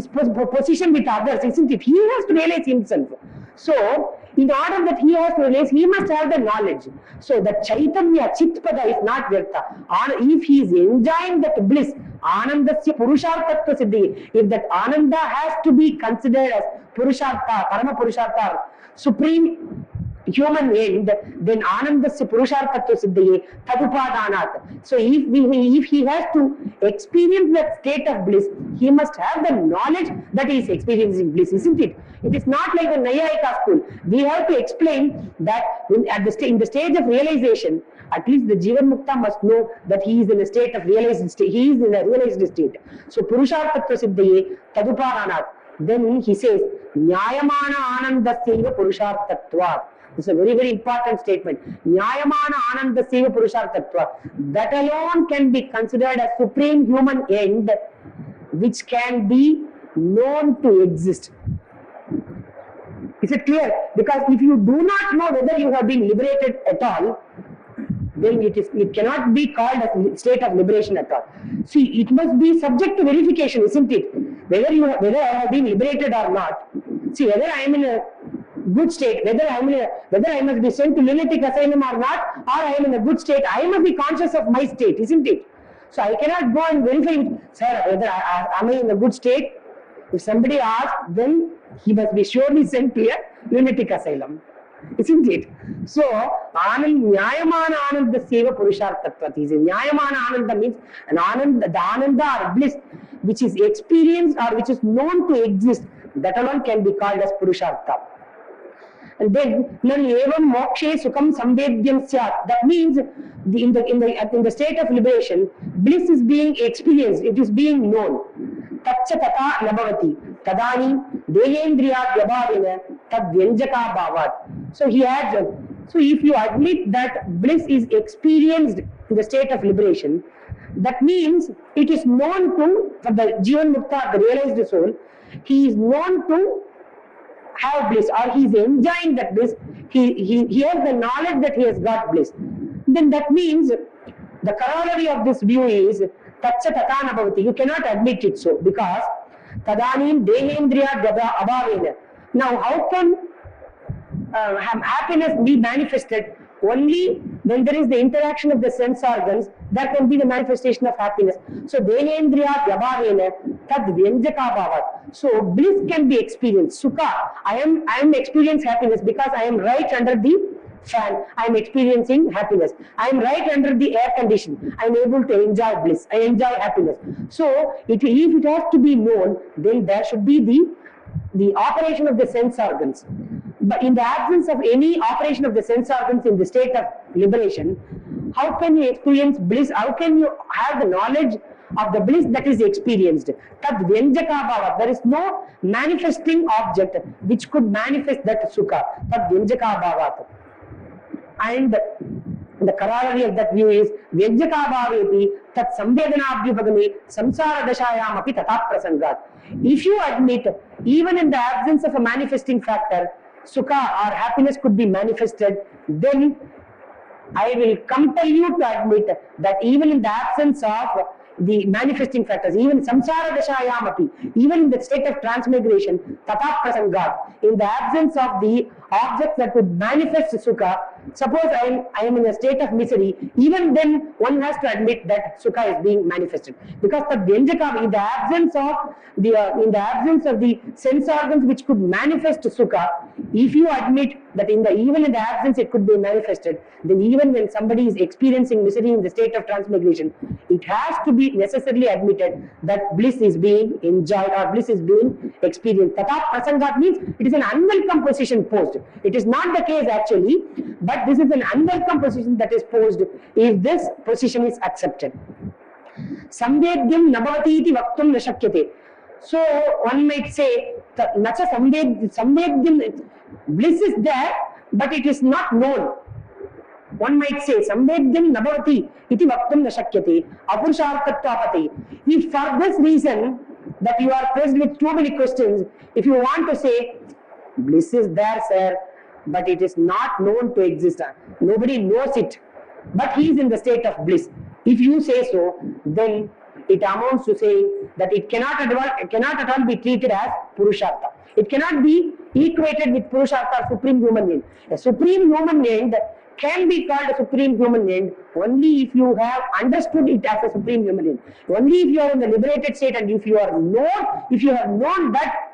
position with others, isn't it? He has to realize himself. So, in order that he has to realize, he must have the knowledge. So, the Chaitanya Chitpada is not Vyakta. If he is enjoying that bliss, Anandasya Purusharthatva Siddhi, if that Ananda has to be considered as Purushartha, Parama Purushartha, supreme human end, then Anandasya Purusharthatva Siddhi, Tadupadanat. So if he has to experience that state of bliss, he must have the knowledge that he is experiencing bliss, isn't it? It is not like the Nayayika school. We have to explain that in the stage of realization, at least the Jivan Mukta must know that he is in a state of realized state. He is in a realized state. So Purusharthatva Siddhaye Tadupadanat. Then he says, Nyayamana Anandasya Purusharthatva. This is a very, very important statement. Nyayamana Anandasya Purusharthatva. That alone can be considered as supreme human end, which can be known to exist. Is it clear? Because if you do not know whether you have been liberated at all, then it cannot be called a state of liberation at all. See, it must be subject to verification, isn't it? Whether I have been liberated or not. See, whether I am in a good state, whether I must be sent to lunatic asylum or not, or I am in a good state, I must be conscious of my state, isn't it? So I cannot go and verify, sir, whether am I in a good state? If somebody asks, then he must be surely sent to a lunatic asylum, isn't it? So, Nyayamana Anandasya Purusharthatva. Nyayamana Ananda means the Ananda or bliss which is experienced or which is known to exist, that alone can be called as Purushartha. And then, evam mokshe sukham samvedyam syat. That means, in the state of liberation, bliss is being experienced, it is being known. Tatcha tata nabhavati. Tadani deyendriya vyabhavena tad vyanjaka bhavat. So he adds, so if you admit that bliss is experienced in the state of liberation, that means it is known to, for the Jivan Mukta, the realized soul, he is known to have bliss, or he is enjoying that bliss. He has the knowledge that he has got bliss. Then that means the corollary of this view is Tatcha Tata Nabhavati. You cannot admit it so, because Tadanim Dehendriya Abhavena. Now, how can happiness be manifested? Only when there is the interaction of the sense organs, that can be the manifestation of happiness. So, Dehendriya Abhavena Tad Vyanjaka Bhavat. So, bliss can be experienced. Sukha, I am experiencing happiness because I am right under the fan. I am experiencing happiness. I am right under the air condition. I am able to enjoy bliss. I enjoy happiness. So, if it has to be known, then there should be the operation of the sense organs. but in the absence of any operation of the sense organs in the state of liberation, how can you experience bliss? How can you have the knowledge of the bliss that is experienced? Tad vyanjaka bhava. There is no manifesting object which could manifest that sukha. Tad vyanjaka bhava. And the corollary of that view is vyanjaka bhavepi tat samvedanabhyupagame samsara dashayam api tata prasangat. If you admit even in the absence of a manifesting factor, sukha or happiness could be manifested, then I will compel you to admit that even in the absence of the manifesting factors, even samsara dashayam api, even in the state of transmigration, tata prasangat, in the absence of the objects that would manifest sukha, suppose I am in a state of misery, even then one has to admit that sukha is being manifested, because the vyanjaka, in the absence of the sense organs which could manifest sukha, if you admit that even in the absence it could be manifested, then even when somebody is experiencing misery in the state of transmigration, it has to be necessarily admitted that bliss is being enjoyed or bliss is being experienced. Tata prasangat means it is an unwelcome position posed. It is not the case actually, but this is an unwelcome position that is posed if this position is accepted. Samvedyam nabhavati iti vaktum na shakyate. So one might say, nacha samvedyam, bliss is there, but it is not known. One might say, samvedyam nabhavati iti vaktum na shakyate apurusharthatvapate. If for this reason that you are faced with too many questions, if you want to say, bliss is there, sir, but it is not known to exist. Nobody knows it, but he is in the state of bliss. If you say so, then it amounts to saying that it cannot at all be treated as Purushartha. It cannot be equated with Purushartha, supreme human end. A supreme human end can be called a supreme human end only if you have understood it as a supreme human end. Only if you are in the liberated state and if you have known that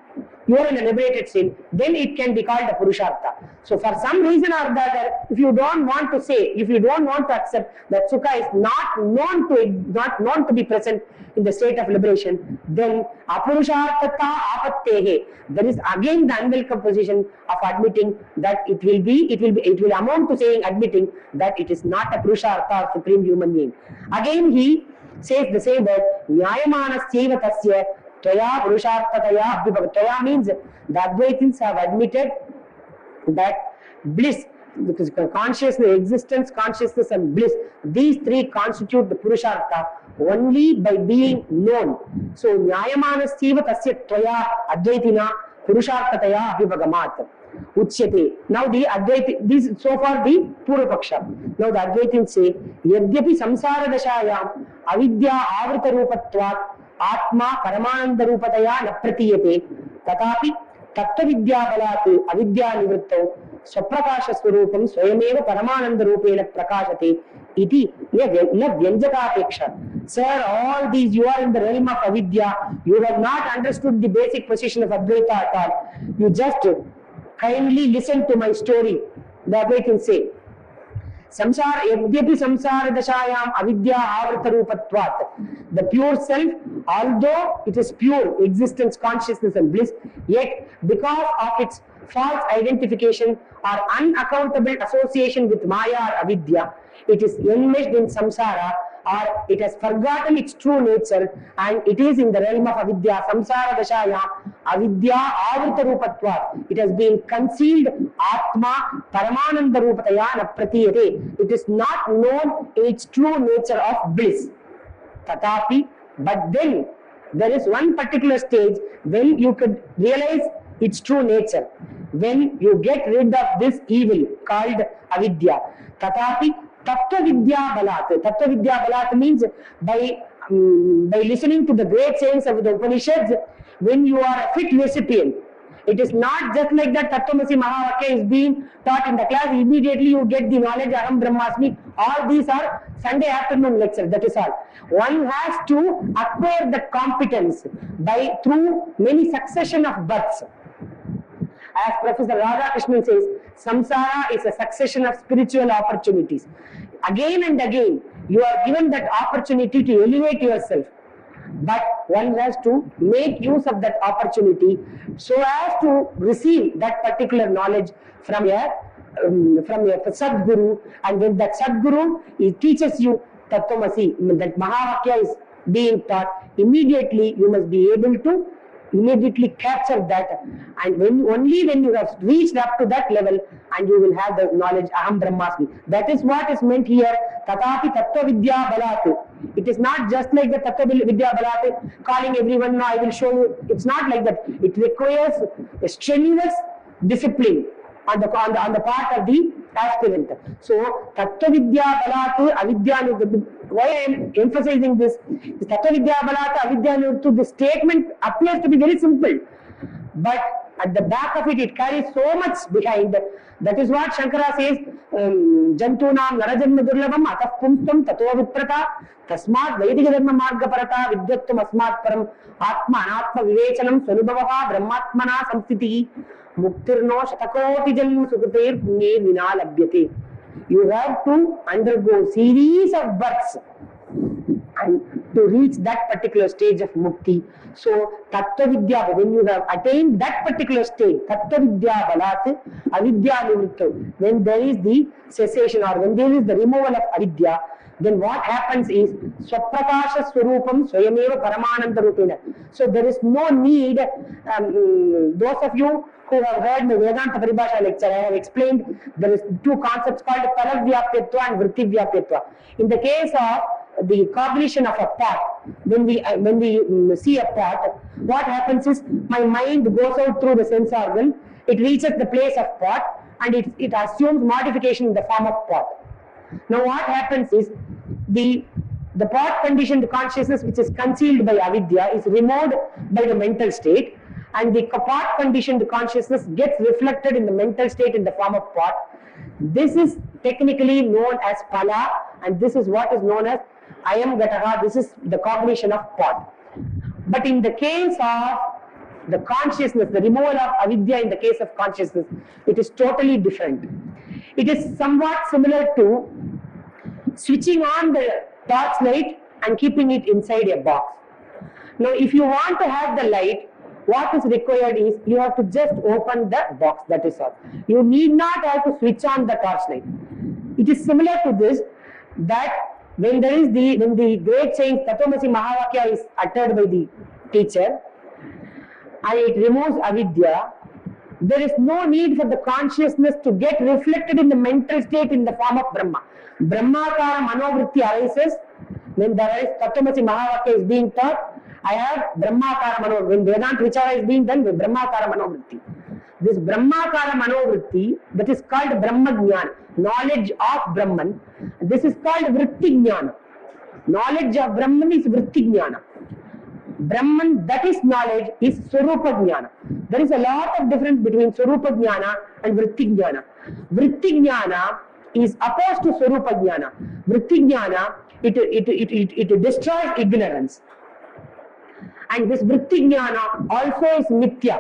you are in a liberated state, then it can be called a Purushartha. So for some reason or the other, if you don't want to accept that sukha is not known to be present in the state of liberation, then apurusharthata apattehe, there is again the unwelcome position of admitting that it will amount to admitting that it is not a Purushartha or supreme human being. Again he says the same word, Nyayamanasya tasya Tvaya Purusharthataya Abhibhava. Tvaya means the Advaitins have admitted that bliss, because consciousness, existence, consciousness and bliss, these three constitute the Purushartha only by being known. So Nyayamanasya tasya Tvaya Advaitina Purusharthataya Abhibhagamat Uchyate. Now the Advaiti, this so far the Purvapaksha. Now the Advaitins say, Yadyapi samsara dashayam avidya avrita rupatvat Atma Paramananda Rupataya na pratiyate tatapi tattva vidya balat avidya nivrittau swaprakasha swarupam swayameva Paramananda Rupena prakashate iti na vyanjakapeksha. Sir, all these, you are in the realm of avidya, you have not understood the basic position of Advaita at all. You just kindly listen to my story. The Advaitins say, Samsara yadyapi samsara dashayam avidya avrita rupatvat. The pure self, although it is pure existence, consciousness and bliss, yet because of its false identification or unaccountable association with Maya or avidya, it is enmeshed in samsara, or it has forgotten its true nature, and it is in the realm of avidya, samsara dashayam avidya avrita rupatvat. It has been concealed, atma paramananda rupataya na pratiyate. It is not known in its true nature of bliss. Tatapi, but then there is one particular stage when you could realize its true nature, when you get rid of this evil called avidya. Tatapi tattva vidya balat. Tattva vidya balat means by listening to the great sayings of the Upanishads, when you are a fit recipient. It is not just like that Tattvamasi Mahavakya is being taught in the class, immediately you get the knowledge, Aham Brahmasmi. All these are Sunday afternoon lectures, that is all. One has to acquire that competence through many succession of births. As Professor Radhakrishnan says, samsara is a succession of spiritual opportunities. Again and again, you are given that opportunity to elevate yourself. but one has to make use of that opportunity so as to receive that particular knowledge from a Sadguru, and when that Sadguru he teaches you Tattvamasi, that Mahavakya is being taught, immediately you must be able to immediately capture that, and only when you have reached up to that level and you will have the knowledge Aham Brahmasmi. That is what is meant here, Tatapi Tattva Vidya Balat. It is not just like the Tattva Vidya Balat calling everyone, no, I will show you. It's not like that. It requires a strenuous discipline on the part of the aspirant. So Tattva Vidya Balat Avidya. Why I am emphasizing this? Tattva Vidya Balata Avidya Nivrittu, the statement appears to be very simple, but at the back of it, it carries so much behind. That is what Shankara says, Jantunam Narajanma Durlabam Atah Pumstam Tato Viprata Tasmat Vaidika Dharma Marga Parata Vidyattam Asmat Param Atma Anatma Vivechanam Swanubhavaha Brahmatmana Samstiti Muktirno Shatakoti Janma Sukritair Punye Vina Labhyate. You have to undergo series of births and to reach that particular stage of mukti. So, Tattva Vidya, when you have attained that particular stage, Tattva Vidya Balat, Avidya Nivrittu, when there is the cessation or when there is the removal of avidya, then what happens is Swaprakasha Swarupam Swayameva Paramananda Rupena. So, there is no need, those of you who have heard my Vedanta Paribhasha lecture, I have explained there is two concepts called Paravyapyatva and Vrittivyapyatva. In the case of the cognition of a pot, when we see a pot, what happens is my mind goes out through the sense organ, it reaches the place of pot, and it assumes modification in the form of pot. Now what happens is the pot conditioned consciousness, which is concealed by avidya, is removed by the mental state, and the pot conditioned consciousness gets reflected in the mental state in the form of pot. This is technically known as phala, and this is what is known as ayam gataha. This is the cognition of pot. But in the case of the consciousness, the removal of avidya in the case of consciousness, it is totally different. It is somewhat similar to switching on the torchlight and keeping it inside a box. Now, if you want to have the light, what is required is you have to just open the box, that is all. You need not have to switch on the torchlight. It is similar to this, that when the great saying Tattvamasi Mahavakya is uttered by the teacher and it removes avidya, there is no need for the consciousness to get reflected in the mental state in the form of Brahma. Brahmakara Manovritti arises when there is Tattvamasi Mahavakya is being taught. I have Brahmakara Manovritti. When Vedanta Vichara is being done with Brahmakara Manovritti. This Brahmakara Manovritti, that is called Brahma Jnana, knowledge of Brahman. This is called Vritti Jnana. Knowledge of Brahman is Vritti Jnana. Brahman, that is knowledge, is Swarupa Jnana. There is a lot of difference between Swarupa Jnana and Vritti Jnana. Vritti Jnana is opposed to Swarupa Jnana. Vritti Jnana, it destroys ignorance. And this Vritti Jnana also is Mithya,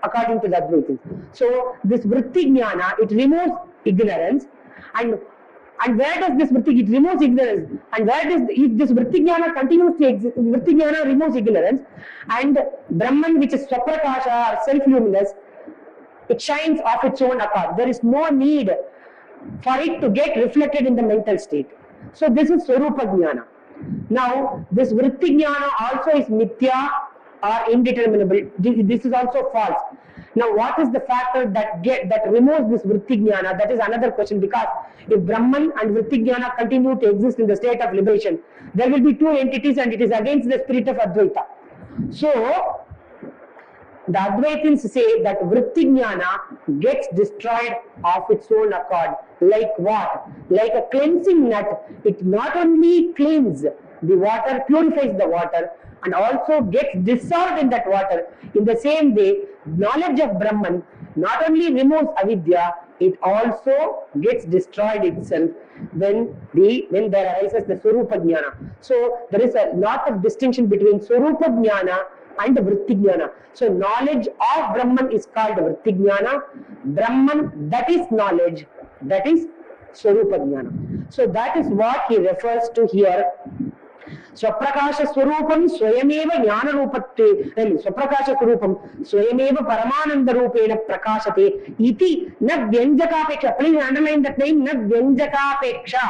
according to the Advaitins. So, this Vritti Jnana, it removes ignorance. And where does this Vritti, it removes ignorance. And where does, if this Vritti Jnana continues to exist, Vritti Jnana removes ignorance, and Brahman, which is Swaprakasha or self-luminous, it shines of its own accord. There is no need for it to get reflected in the mental state. So, this is Swarupa Jnana. Now, this Vritti Jnana also is Mithya or indeterminable. This is also false. Now, what is the factor that removes this Vritti Jnana? That is another question, because if Brahman and Vritti Jnana continue to exist in the state of liberation, there will be two entities and it is against the spirit of Advaita. So, the Advaitins say that Vritti Jnana gets destroyed of its own accord. Like what? Like a cleansing nut. It not only cleans the water, purifies the water, and also gets dissolved in that water. In the same way, knowledge of Brahman not only removes avidya, it also gets destroyed itself when there arises the Swarupa Jnana. So, there is a lot of distinction between Swarupa Jnana and Vritti Jnana. So, knowledge of Brahman is called Vritti Jnana. Brahman, that is knowledge, that is Swarupa Jnana. So, that is what he refers to here. स्वप्रकाश स्वरूपम स्वयमेव ज्ञान रूपत्वे स्वप्रकाश स्वरूपम स्वयमेव परमानंद रूपेण प्रकाशते इति न व्यंजकापेक्षा. Please underline that name, न व्यंजकापेक्षा.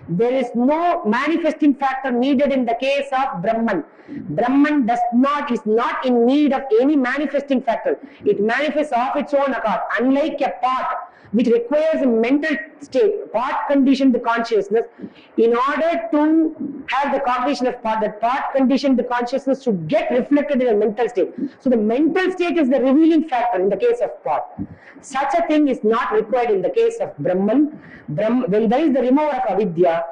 There is no manifesting factor needed in the case of Brahman. Brahman is not in need of any manifesting factor. It manifests of its own accord, unlike a pot which requires a mental state, pot conditioned consciousness. In order to have the cognition of pot, that pot conditioned the consciousness should get reflected in a mental state. So the mental state is the revealing factor in the case of pot. Such a thing is not required in the case of Brahman. When there is the removal of avidya,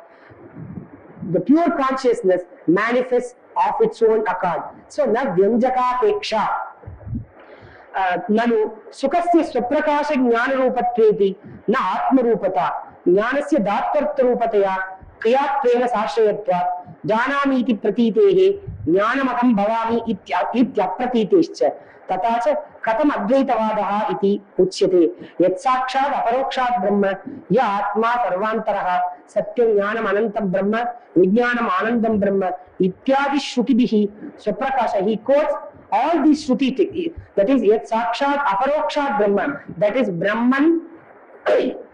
the pure consciousness manifests of its own accord. So na vyanjakapeksha. ननु सुखस्य स्वप्रकाश ज्ञान रूपत्वेति न आत्मरूपता ज्ञानस्य दात्तर्थरूपतया क्रियात्वेन साश्रयत्वात् जानामीति प्रतीतेः ज्ञानमहं भवामि इत्यप्रतीतेश्च तथा च कथम अद्वैतवादः इति उच्यते यत् साक्षात् अपरोक्षात् ब्रह्म य आत्मा सर्वान्तरः सत्यं ज्ञानम् अनन्तं ब्रह्म विज्ञानम् आनन्दं ब्रह्म इत्यादि श्रुतिभिः स्वप्रकाश. He quotes all these Shruti, that is yet Sakshat Aparokshat Brahman, that is Brahman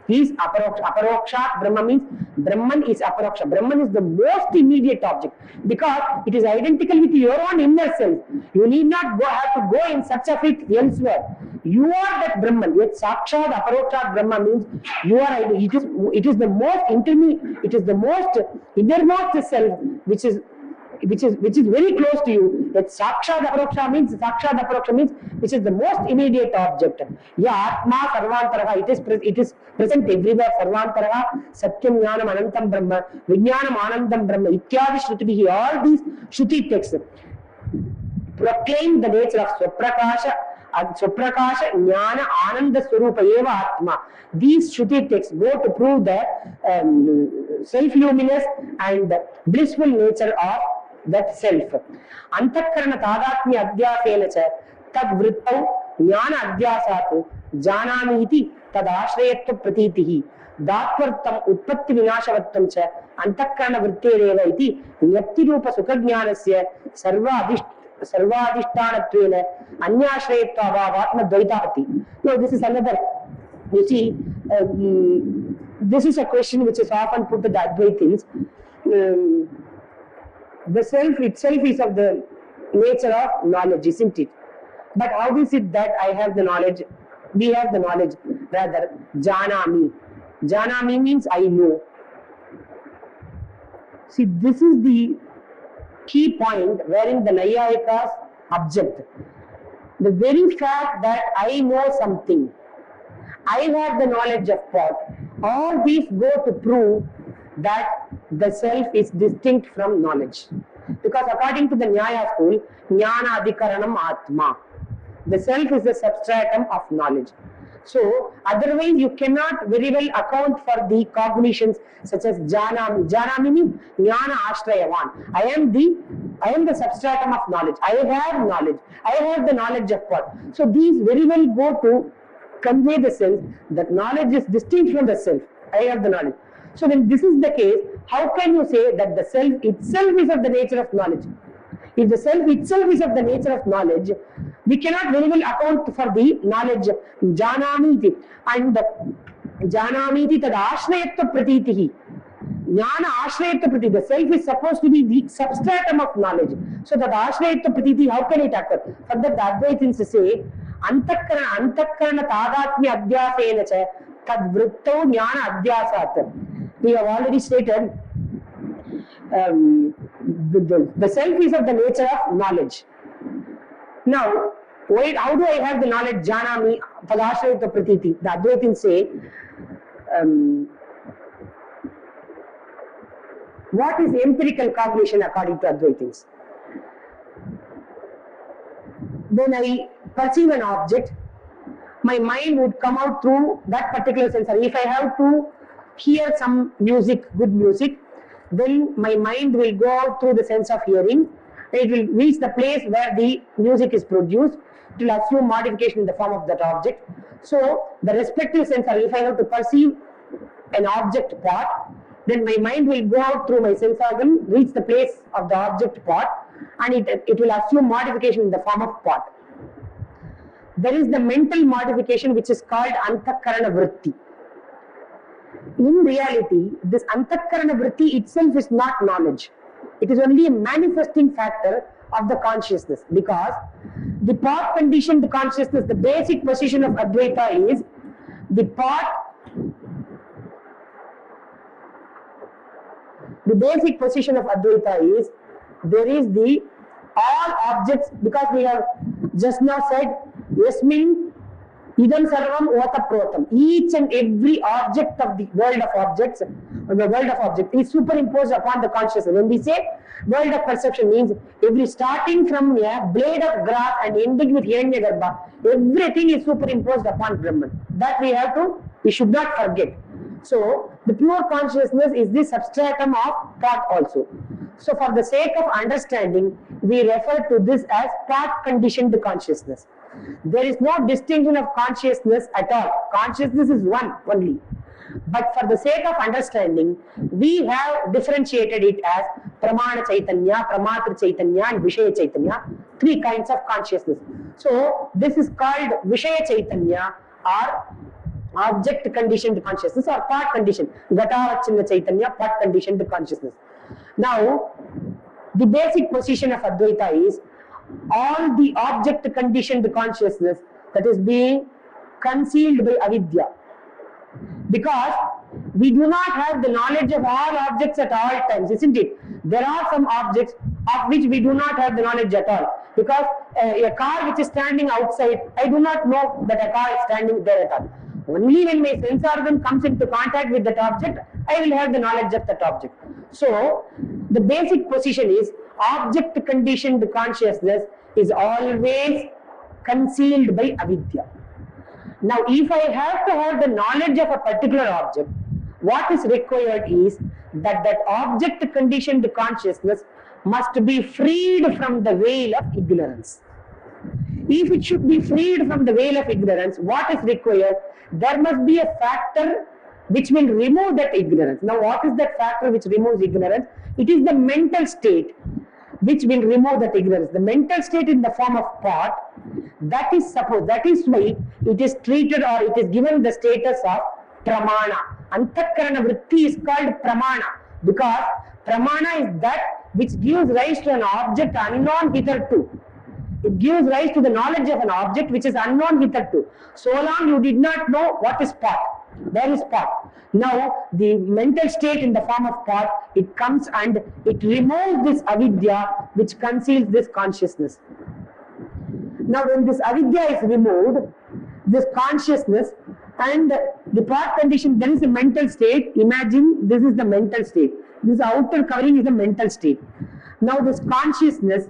is Aparokshat Brahman means Brahman is Aparoksha. Brahman is the most immediate object because it is identical with your own inner self. You need not have to go in search of it elsewhere. You are that Brahman. Yet Sakshat Aparokshat Brahman means you are. It is the most intermediate. It is the most innermost self which is very close to you. That Sakshat Aparoksha means which is the most immediate object. Ya Atma Sarvantaraha, it is present everywhere. Sarvantaraha, Satyam Jnanam Anantam Brahma, Vijnanam Anandam Brahma, Ityadi Shrutibihi, all these Shruti texts proclaim the nature of Swaprakasha, Jnana, Ananda Swarupa Eva Atma. These Shruti texts go to prove the self-luminous and blissful nature of that self. Antakarana tadatmya adhyasena cha tad vrittau jnana adhyasat janami iti tad ashrayatva pratitihi datvartam utpatti vinashavattam cha antakarana vrittereva iti nyatti rupa sukha jnanasya sarvadishthanatvena anyashrayatva abhavatma dvaitapati. Now this is another, you see, this is a question which is often put to the Advaitins. The self itself is of the nature of knowledge, isn't it? But how is it that I have the knowledge? We have the knowledge. Rather, janami. Janami means I know. See, this is the key point wherein the Nayayikas object. The very fact that I know something, I have the knowledge of pot, all these go to prove that the self is distinct from knowledge. Because according to the Nyaya school, Jnana Adhikaranam Atma, the self is the substratum of knowledge. So, otherwise you cannot very well account for the cognitions such as Janami. Janami means Jnana Ashrayavan. I am the substratum of knowledge. I have knowledge. I have the knowledge of what. So, these very well go to convey the sense that knowledge is distinct from the self. I have the knowledge. So when this is the case, how can you say that the self itself is of the nature of knowledge? If the self itself is of the nature of knowledge, we cannot very well account for the knowledge janamiti. And janamiti tad ashrayatva pratitihi. Jnana ashrayatva pratiti. The self is supposed to be the substratum of knowledge. So that ashrayatva pratiti, how can it occur? For that the Advaitins say, antakarana tadatmya adhyasena cha tad vrittau jnana adhyasat. We have already stated the self is of the nature of knowledge. Now, how do I have the knowledge? Janami, padashrayatva pratiti. The Advaitins say, what is empirical cognition according to Advaitins? When I perceive an object, my mind would come out through that particular sensor. If I have to hear some music, good music, then my mind will go out through the sense of hearing. It will reach the place where the music is produced. It will assume modification in the form of that object. So the respective sensor, if I have to perceive an object pot, then my mind will go out through my sense organ, reach the place of the object pot, and it will assume modification in the form of pot. There is the mental modification which is called Antakarana Vritti. In reality, this Antakarana Vritti itself is not knowledge. It is only a manifesting factor of the consciousness, because the pot conditioned consciousness, the basic position of Advaita is the pot. The basic position of Advaita is there is the all objects, because we have just now said Yasmin Idam Sarvam Otaprotam. Each and every object of the world of objects, is superimposed upon the consciousness. When we say world of perception, means every starting from a blade of grass and ending with Hiranyagarbha, everything is superimposed upon Brahman. That we should not forget. So the pure consciousness is the substratum of pot also. So for the sake of understanding, we refer to this as pot conditioned consciousness. There is no distinction of consciousness at all. Consciousness is one only. But for the sake of understanding, we have differentiated it as Pramana Chaitanya, Pramatra Chaitanya and Vishaya Chaitanya, three kinds of consciousness. So this is called Vishaya Chaitanya, or object conditioned consciousness, or pot conditioned. Gatavachinna Chaitanya, pot conditioned consciousness. Now, the basic position of Advaita is all the object conditioned consciousness that is being concealed by avidya. Because we do not have the knowledge of all objects at all times, isn't it? There are some objects of which we do not have the knowledge at all. Because a car which is standing outside, I do not know that a car is standing there at all. Only when my sense organ comes into contact with that object, I will have the knowledge of that object. So, the basic position is object conditioned consciousness is always concealed by avidya. Now, if I have to have the knowledge of a particular object, what is required is that object conditioned consciousness must be freed from the veil of ignorance. If it should be freed from the veil of ignorance, what is required? There must be a factor which will remove that ignorance. Now, what is that factor which removes ignorance? It is the mental state which will remove that ignorance. The mental state in the form of pot, that is why it is treated, or it is given the status of pramana. Antakarana Vritti is called pramana, because pramana is that which gives rise to an object unknown hitherto. It gives rise to the knowledge of an object which is unknown hitherto. So long you did not know what is pot. There is pot. Now, the mental state in the form of pot, it comes and it removes this avidya which conceals this consciousness. Now, when this avidya is removed, this consciousness and the pot condition, there is a mental state. Imagine this is the mental state. This outer covering is the mental state. Now, this consciousness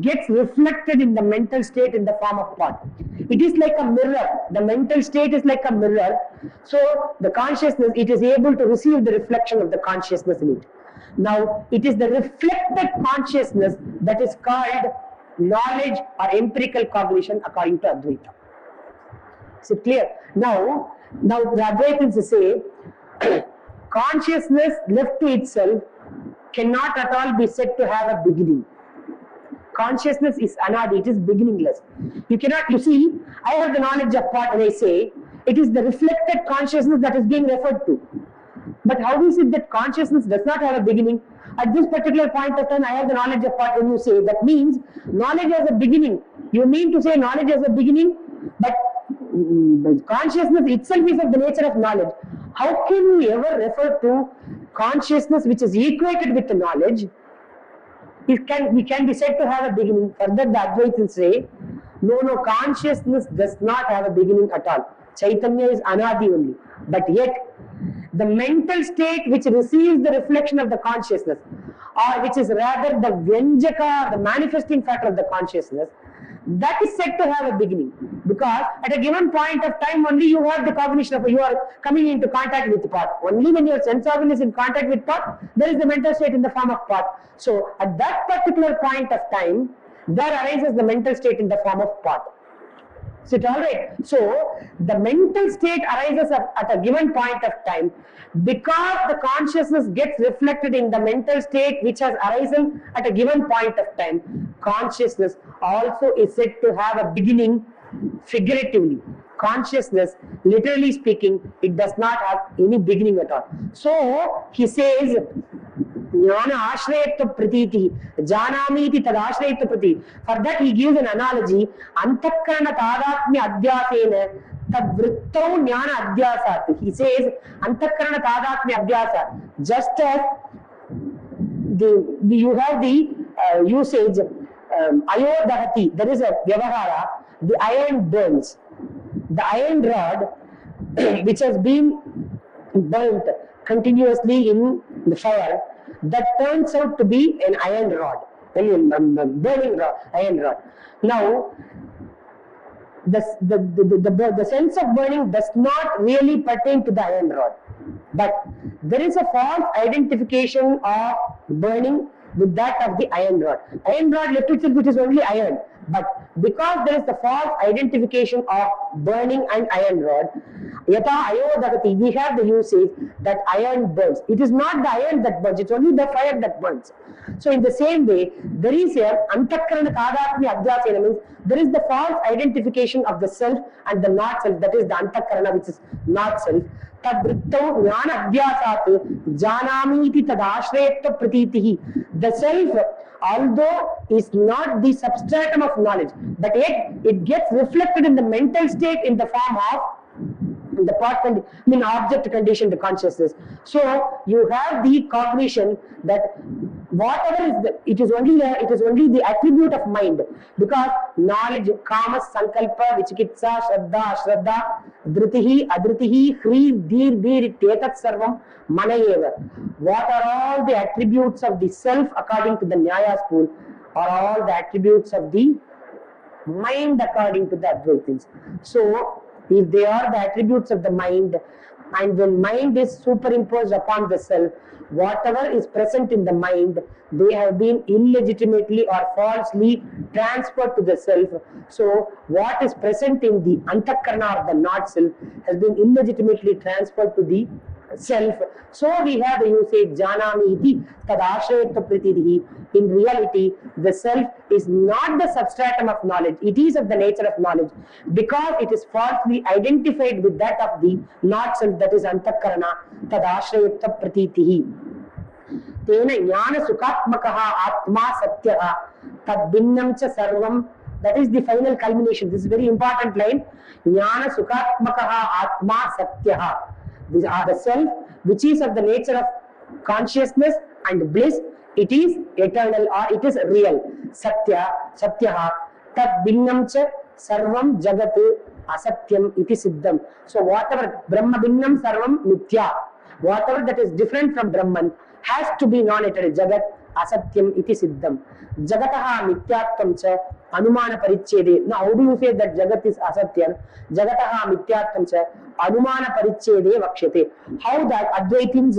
gets reflected in the mental state in the form of pot. It is like a mirror. The mental state is like a mirror. So the consciousness, it is able to receive the reflection of the consciousness in it. Now, it is the reflected consciousness that is called knowledge or empirical cognition according to Advaita. Is it clear? Now the Advaitins say consciousness left to itself cannot at all be said to have a beginning. Consciousness is anadi, it is beginningless. You see, I have the knowledge of pot and I say, it is the reflected consciousness that is being referred to. But how is it that consciousness does not have a beginning? At this particular point of time, I have the knowledge of pot. When you say, that means knowledge has a beginning. You mean to say knowledge has a beginning, but consciousness itself is of the nature of knowledge. How can we ever refer to consciousness which is equated with the knowledge? We can be said to have a beginning. Further, the Advaitins say, no, consciousness does not have a beginning at all. Chaitanya is anadi only. But yet, the mental state which receives the reflection of the consciousness, or which is rather the vyanjaka, the manifesting factor of the consciousness, that is said to have a beginning. Because at a given point of time only you have the cognition of, you are coming into contact with pot. Only when your sense organ is in contact with pot, there is the mental state in the form of pot. So at that particular point of time, there arises the mental state in the form of pot. Is it all right? So the mental state arises at a given point of time because the consciousness gets reflected in the mental state which has arisen at a given point of time. Consciousness also is said to have a beginning figuratively. Consciousness, literally speaking, it does not have any beginning at all. So he says, Jnana ashrayatva pratiti, janami iti tad ashrayatva prati. For that he gives an analogy, antakarana tadatmya adhyasena tad vrittau jnana adhyasat. He says, antakarana tadatmya adhyasa. Just as you have the usage, ayodahati, there is a vyavahara, the iron burns. The iron rod which has been burnt continuously in the fire, that turns out to be an iron rod, burning rod, iron rod. Now, the sense of burning does not really pertain to the iron rod, but there is a false identification of burning with that of the iron rod. Iron rod left itself, which is only iron. But because there is the false identification of burning and iron rod, yata ayodagati, we have the usage that iron burns. It is not the iron that burns, it's only the fire that burns. So in the same way, there is a antakarana tadatmya adhyasena, means there is the false identification of the self and the not self, that is the antakarana, which is not self. Tad vrittau jnana adhyasat janami iti tad ashrayatva pratitihi. The self, although is not the substratum of knowledge, but yet it gets reflected in the mental state in the form of the object conditioned consciousness. So you have the cognition that whatever is it is only the attribute of mind, because knowledge, kama, sankalpa, vichikitsa, shraddha, ashraddha, dhritihi, adhritihi, hri, dhir, bir, tetat sarvam manayeva. What are all the attributes of the self according to the Nyaya school, are all the attributes of the mind according to the Advaitins. So if they are the attributes of the mind, and when mind is superimposed upon the self, whatever is present in the mind, they have been illegitimately or falsely transferred to the self. So what is present in the antakarana or the not self has been illegitimately transferred to the self. So we have the usage janami iti tad ashrayatva pratitihi. In reality, the self is not the substratum of knowledge, it is of the nature of knowledge, because it is falsely identified with that of the not self, that is antakarana tad ashrayatva pratitihi. Tena jnana sukhatmakaha atma satyaha tad binnam cha sarvam. That is the final culmination. This is a very important line. Jnana sukhatmakaha atma satyaha. These are the self which is of the nature of consciousness and bliss. It is eternal or it is real. Satya, satyaha, tat binnam cha sarvam jagat asatyam iti siddham. So whatever Brahma binnam sarvam mithya, whatever that is different from Brahman has to be non-eternal. Jagat asatyam iti siddham. Jagataha mithyatvam cha anumana parichede. Now how do you say that Jagat is asatyam? Jagataha mithyatvam cha anumana parichede vakshate. How that Advaitins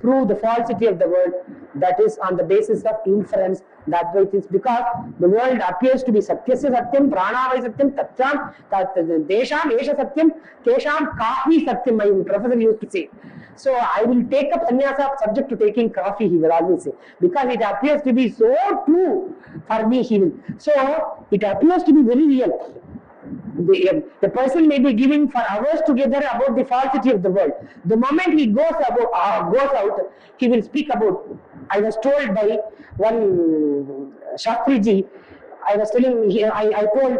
prove the falsity of the world? That is on the basis of inference. The Advaitins, because the world appears to be satyasya satyam, pranavai satyam, tatyam, desham esha satyam, tesham kahi satyam, my professor used to say. So I will take up sannyasa subject to taking coffee, he will always say, because it appears to be so true for me, he will. So it appears to be very real. The person may be giving for hours together about the falsity of the world. The moment he goes out, he will speak about. I was told by one Shastriji, I told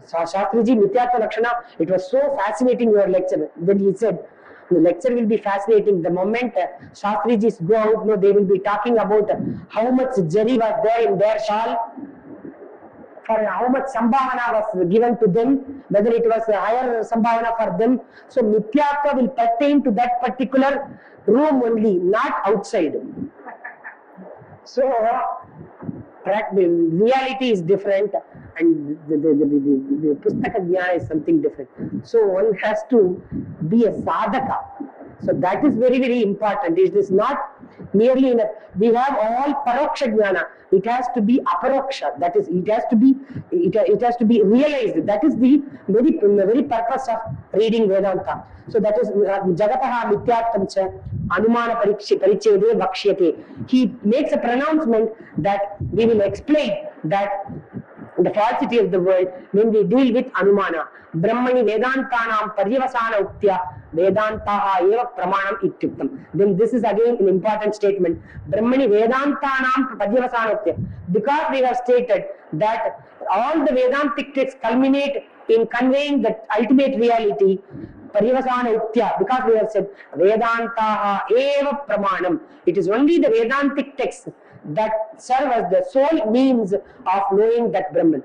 Shastriji Mithyatva Lakshana, it was so fascinating your lecture. Then he said, the lecture will be fascinating. The moment Shastrijis go out, no, they will be talking about how much jari was there in their shawl, for how much sambhavana was given to them, whether it was a higher sambhavana for them. So Mithyatva will pertain to that particular room only, not outside. So the reality is different, and the Pustaka Jnana is something different. So one has to be a sadhaka. So that is very, very important. It is not merely in a, we have all paroksha jnana. It has to be aparoksha. That is, it has to be realized. That is the very purpose of reading Vedanta. So that is Jagataha Mityattam cha Anumana Parichede Vakshyate. He makes a pronouncement that we will explain that the falsity of the world when we deal with Anumana. Brahmani Vedantanam Paryavasana Uktya Vedantaha Eva Pramanam Ityuktam. Then this is again an important statement. Brahmani Vedantanam Paryavasana Uktya. Because we have stated that all the Vedantic texts culminate in conveying the ultimate reality, Paryavasana Uktya, because we have said Vedantaha Eva Pramanam. It is only the Vedantic texts that serve as the sole means of knowing that Brahman.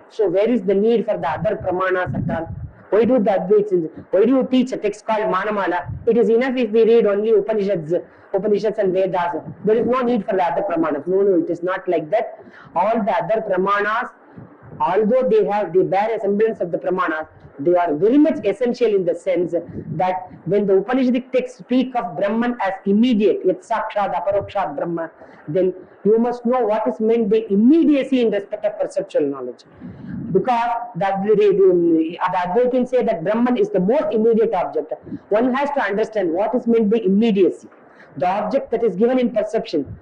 So where is the need for the other pramanas at all? Why do the Advaits? Why do you teach a text called Manamala? It is enough if we read only Upanishads and Vedas. There is no need for the other pramanas. No, it is not like that. All the other pramanas, although they bear a semblance of the pramanas, they are very much essential in the sense that when the Upanishadic texts speak of Brahman as immediate, Yat Sakshat Aparokshat Brahma, then you must know what is meant by immediacy in respect of perceptual knowledge. Because the Advaitins say that Brahman is the most immediate object. One has to understand what is meant by immediacy. The object that is given in perception,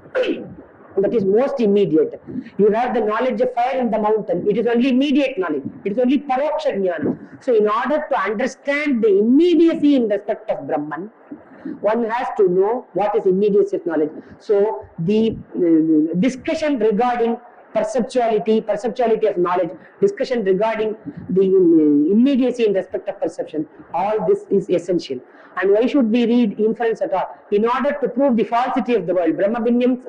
that is most immediate. You have the knowledge of fire in the mountain. It is only immediate knowledge. It is only paroksha jnana. So in order to understand the immediacy in respect of Brahman, one has to know what is immediacy of knowledge. So the discussion regarding perceptuality of knowledge, discussion regarding the immediacy in respect of perception, all this is essential. And why should we read inference at all? In order to prove the falsity of the world. Brahma Bhinnam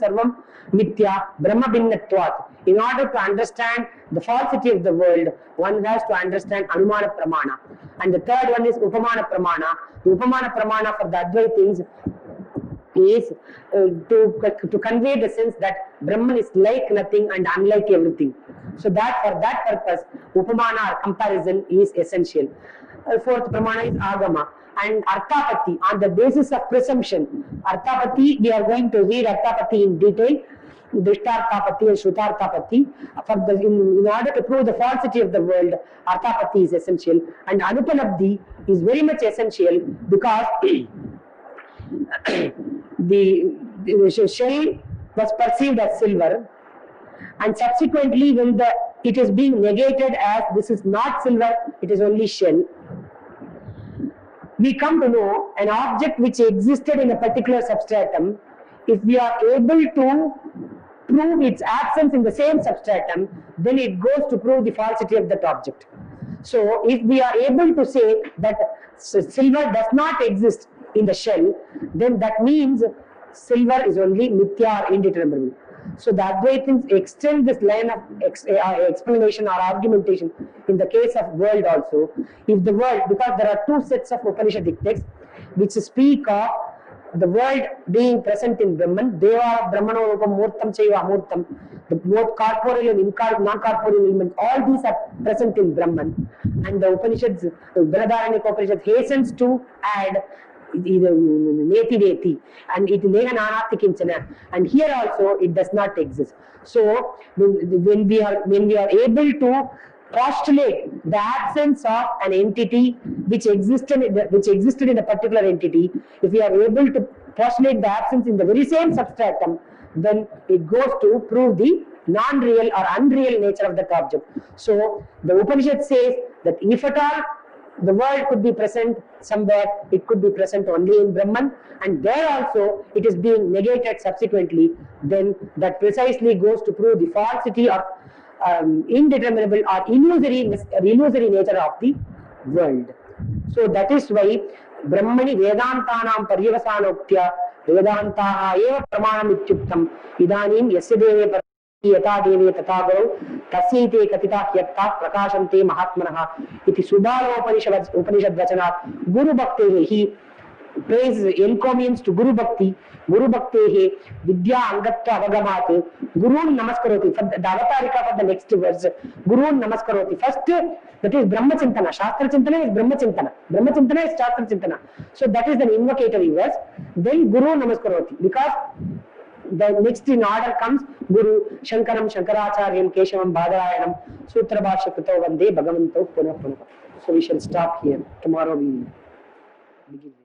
Sarvam Mithya Brahma Bhinnatvat. In order to understand the falsity of the world, one has to understand Anumana Pramana. And the third one is Upamana Pramana. The Upamana Pramana for the Advaitins is to convey the sense that Brahman is like nothing and unlike everything. So that for that purpose, Upamana or comparison is essential. Fourth Pramana is Agama. And Arthapati, on the basis of presumption. Arthapati, we are going to read Arthapati in detail. Drishtarthapati and Shrutarthapati. In order to prove the falsity of the world, Arthapati is essential. And Anupanabdi is very much essential because the shell was perceived as silver, and subsequently when it is being negated as this is not silver, it is only shell, we come to know an object which existed in a particular substratum. If we are able to prove its absence in the same substratum, then it goes to prove the falsity of that object. So if we are able to say that silver does not exist in the shell, then that means silver is only mithya or indeterminable. So the Advaitins extend this line of explanation or argumentation in the case of world also. If the world, because there are two sets of Upanishadic texts which speak of the world being present in Brahman, Deva Brahmano Rupam Murtam Chaiva Amurtam, the both corporeal and non-corporeal elements, all these are present in Brahman. And the Upanishads, the Brihadaranyaka Upanishad hastens to add Neti and it Nega Nanati Kinchana, and here also it does not exist. So when we are able to postulate the absence of an entity which existed in a particular entity, if we are able to postulate the absence in the very same substratum, then it goes to prove the non-real or unreal nature of that object. So the Upanishad says that if at all the world could be present somewhere, it could be present only in Brahman, and there also it is being negated subsequently, then that precisely goes to prove the falsity or indeterminable or illusory nature of the world. So that is why Brahmani Vedantanam Paryavasanoktya Vedantaha Eva Pramanam Ityuktam Idanim Yasya Deve Yata Deve Tatagaro Tasyate Katita Yatta Prakashante Mahatmanaha Iti Subala Upanishad Vachanat Guru Bhaktehi prays encomiums to Guru Bhakti. Guru Bhaktehe Vidya Angatta Avagamat. Gurun Namaskaroti. For the Avatarika for the next verse. Gurun Namaskaroti. First, that is Brahma Chintana. Shastra Chintana is Brahma Chintana. Brahma Chintana is Shastra Chintana. So that is an invocatory verse. Then Guru Namaskaroti. Because the next in order comes Guru Shankaram Shankaracharyam Keshavam Badarayanam Sutra Bhashya Krito Vande Bhagavanto Punah Punah. So we shall stop here. Tomorrow we will begin.